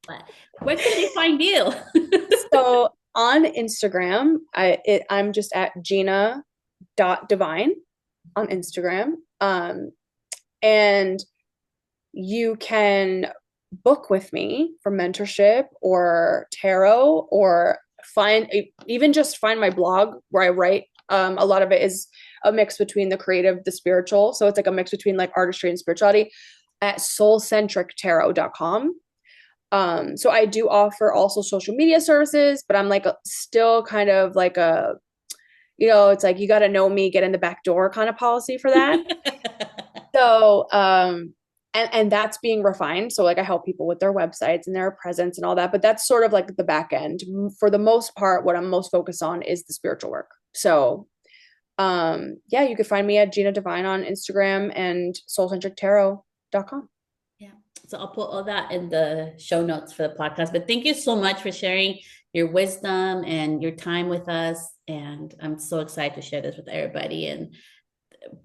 A: but where can they find you?
B: So on Instagram, I'm just at Gina.Devine on Instagram. And you can book with me for mentorship or tarot, or even just find my blog where I write. A lot of it is a mix between the creative, the spiritual. So it's like a mix between like artistry and spirituality at soulcentrictarot.com. So I do offer also social media services, but I'm like still kind of like it's like you got to know me, get in the back door kind of policy for that. So, and that's being refined. So like I help people with their websites and their presence and all that, but that's sort of like the back end. For the most part, what I'm most focused on is the spiritual work. So, yeah, you can find me at Gina Devine on Instagram and soulcentrictarot.com.
A: Yeah. So I'll put all that in the show notes for the podcast. But thank you so much for sharing your wisdom and your time with us. And I'm so excited to share this with everybody. And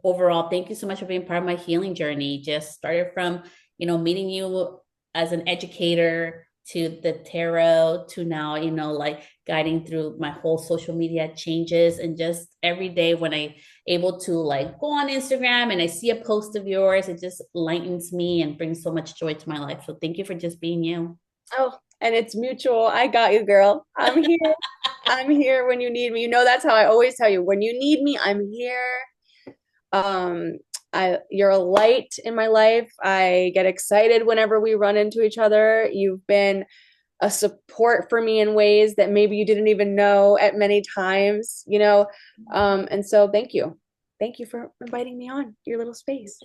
A: overall, thank you so much for being part of my healing journey. Just started from, meeting you as an educator to the tarot to now, like guiding through my whole social media changes. And just every day when I able to like go on Instagram and I see a post of yours, it just lightens me and brings so much joy to my life. So thank you for just being you.
B: Oh, and it's mutual. I got you, girl. I'm here. I'm here when you need me. That's how I always tell you. When you need me, I'm here. Um, you're a light in my life. I get excited whenever we run into each other. You've been a support for me in ways that maybe you didn't even know at many times. And so thank you. Thank you for inviting me on your little space.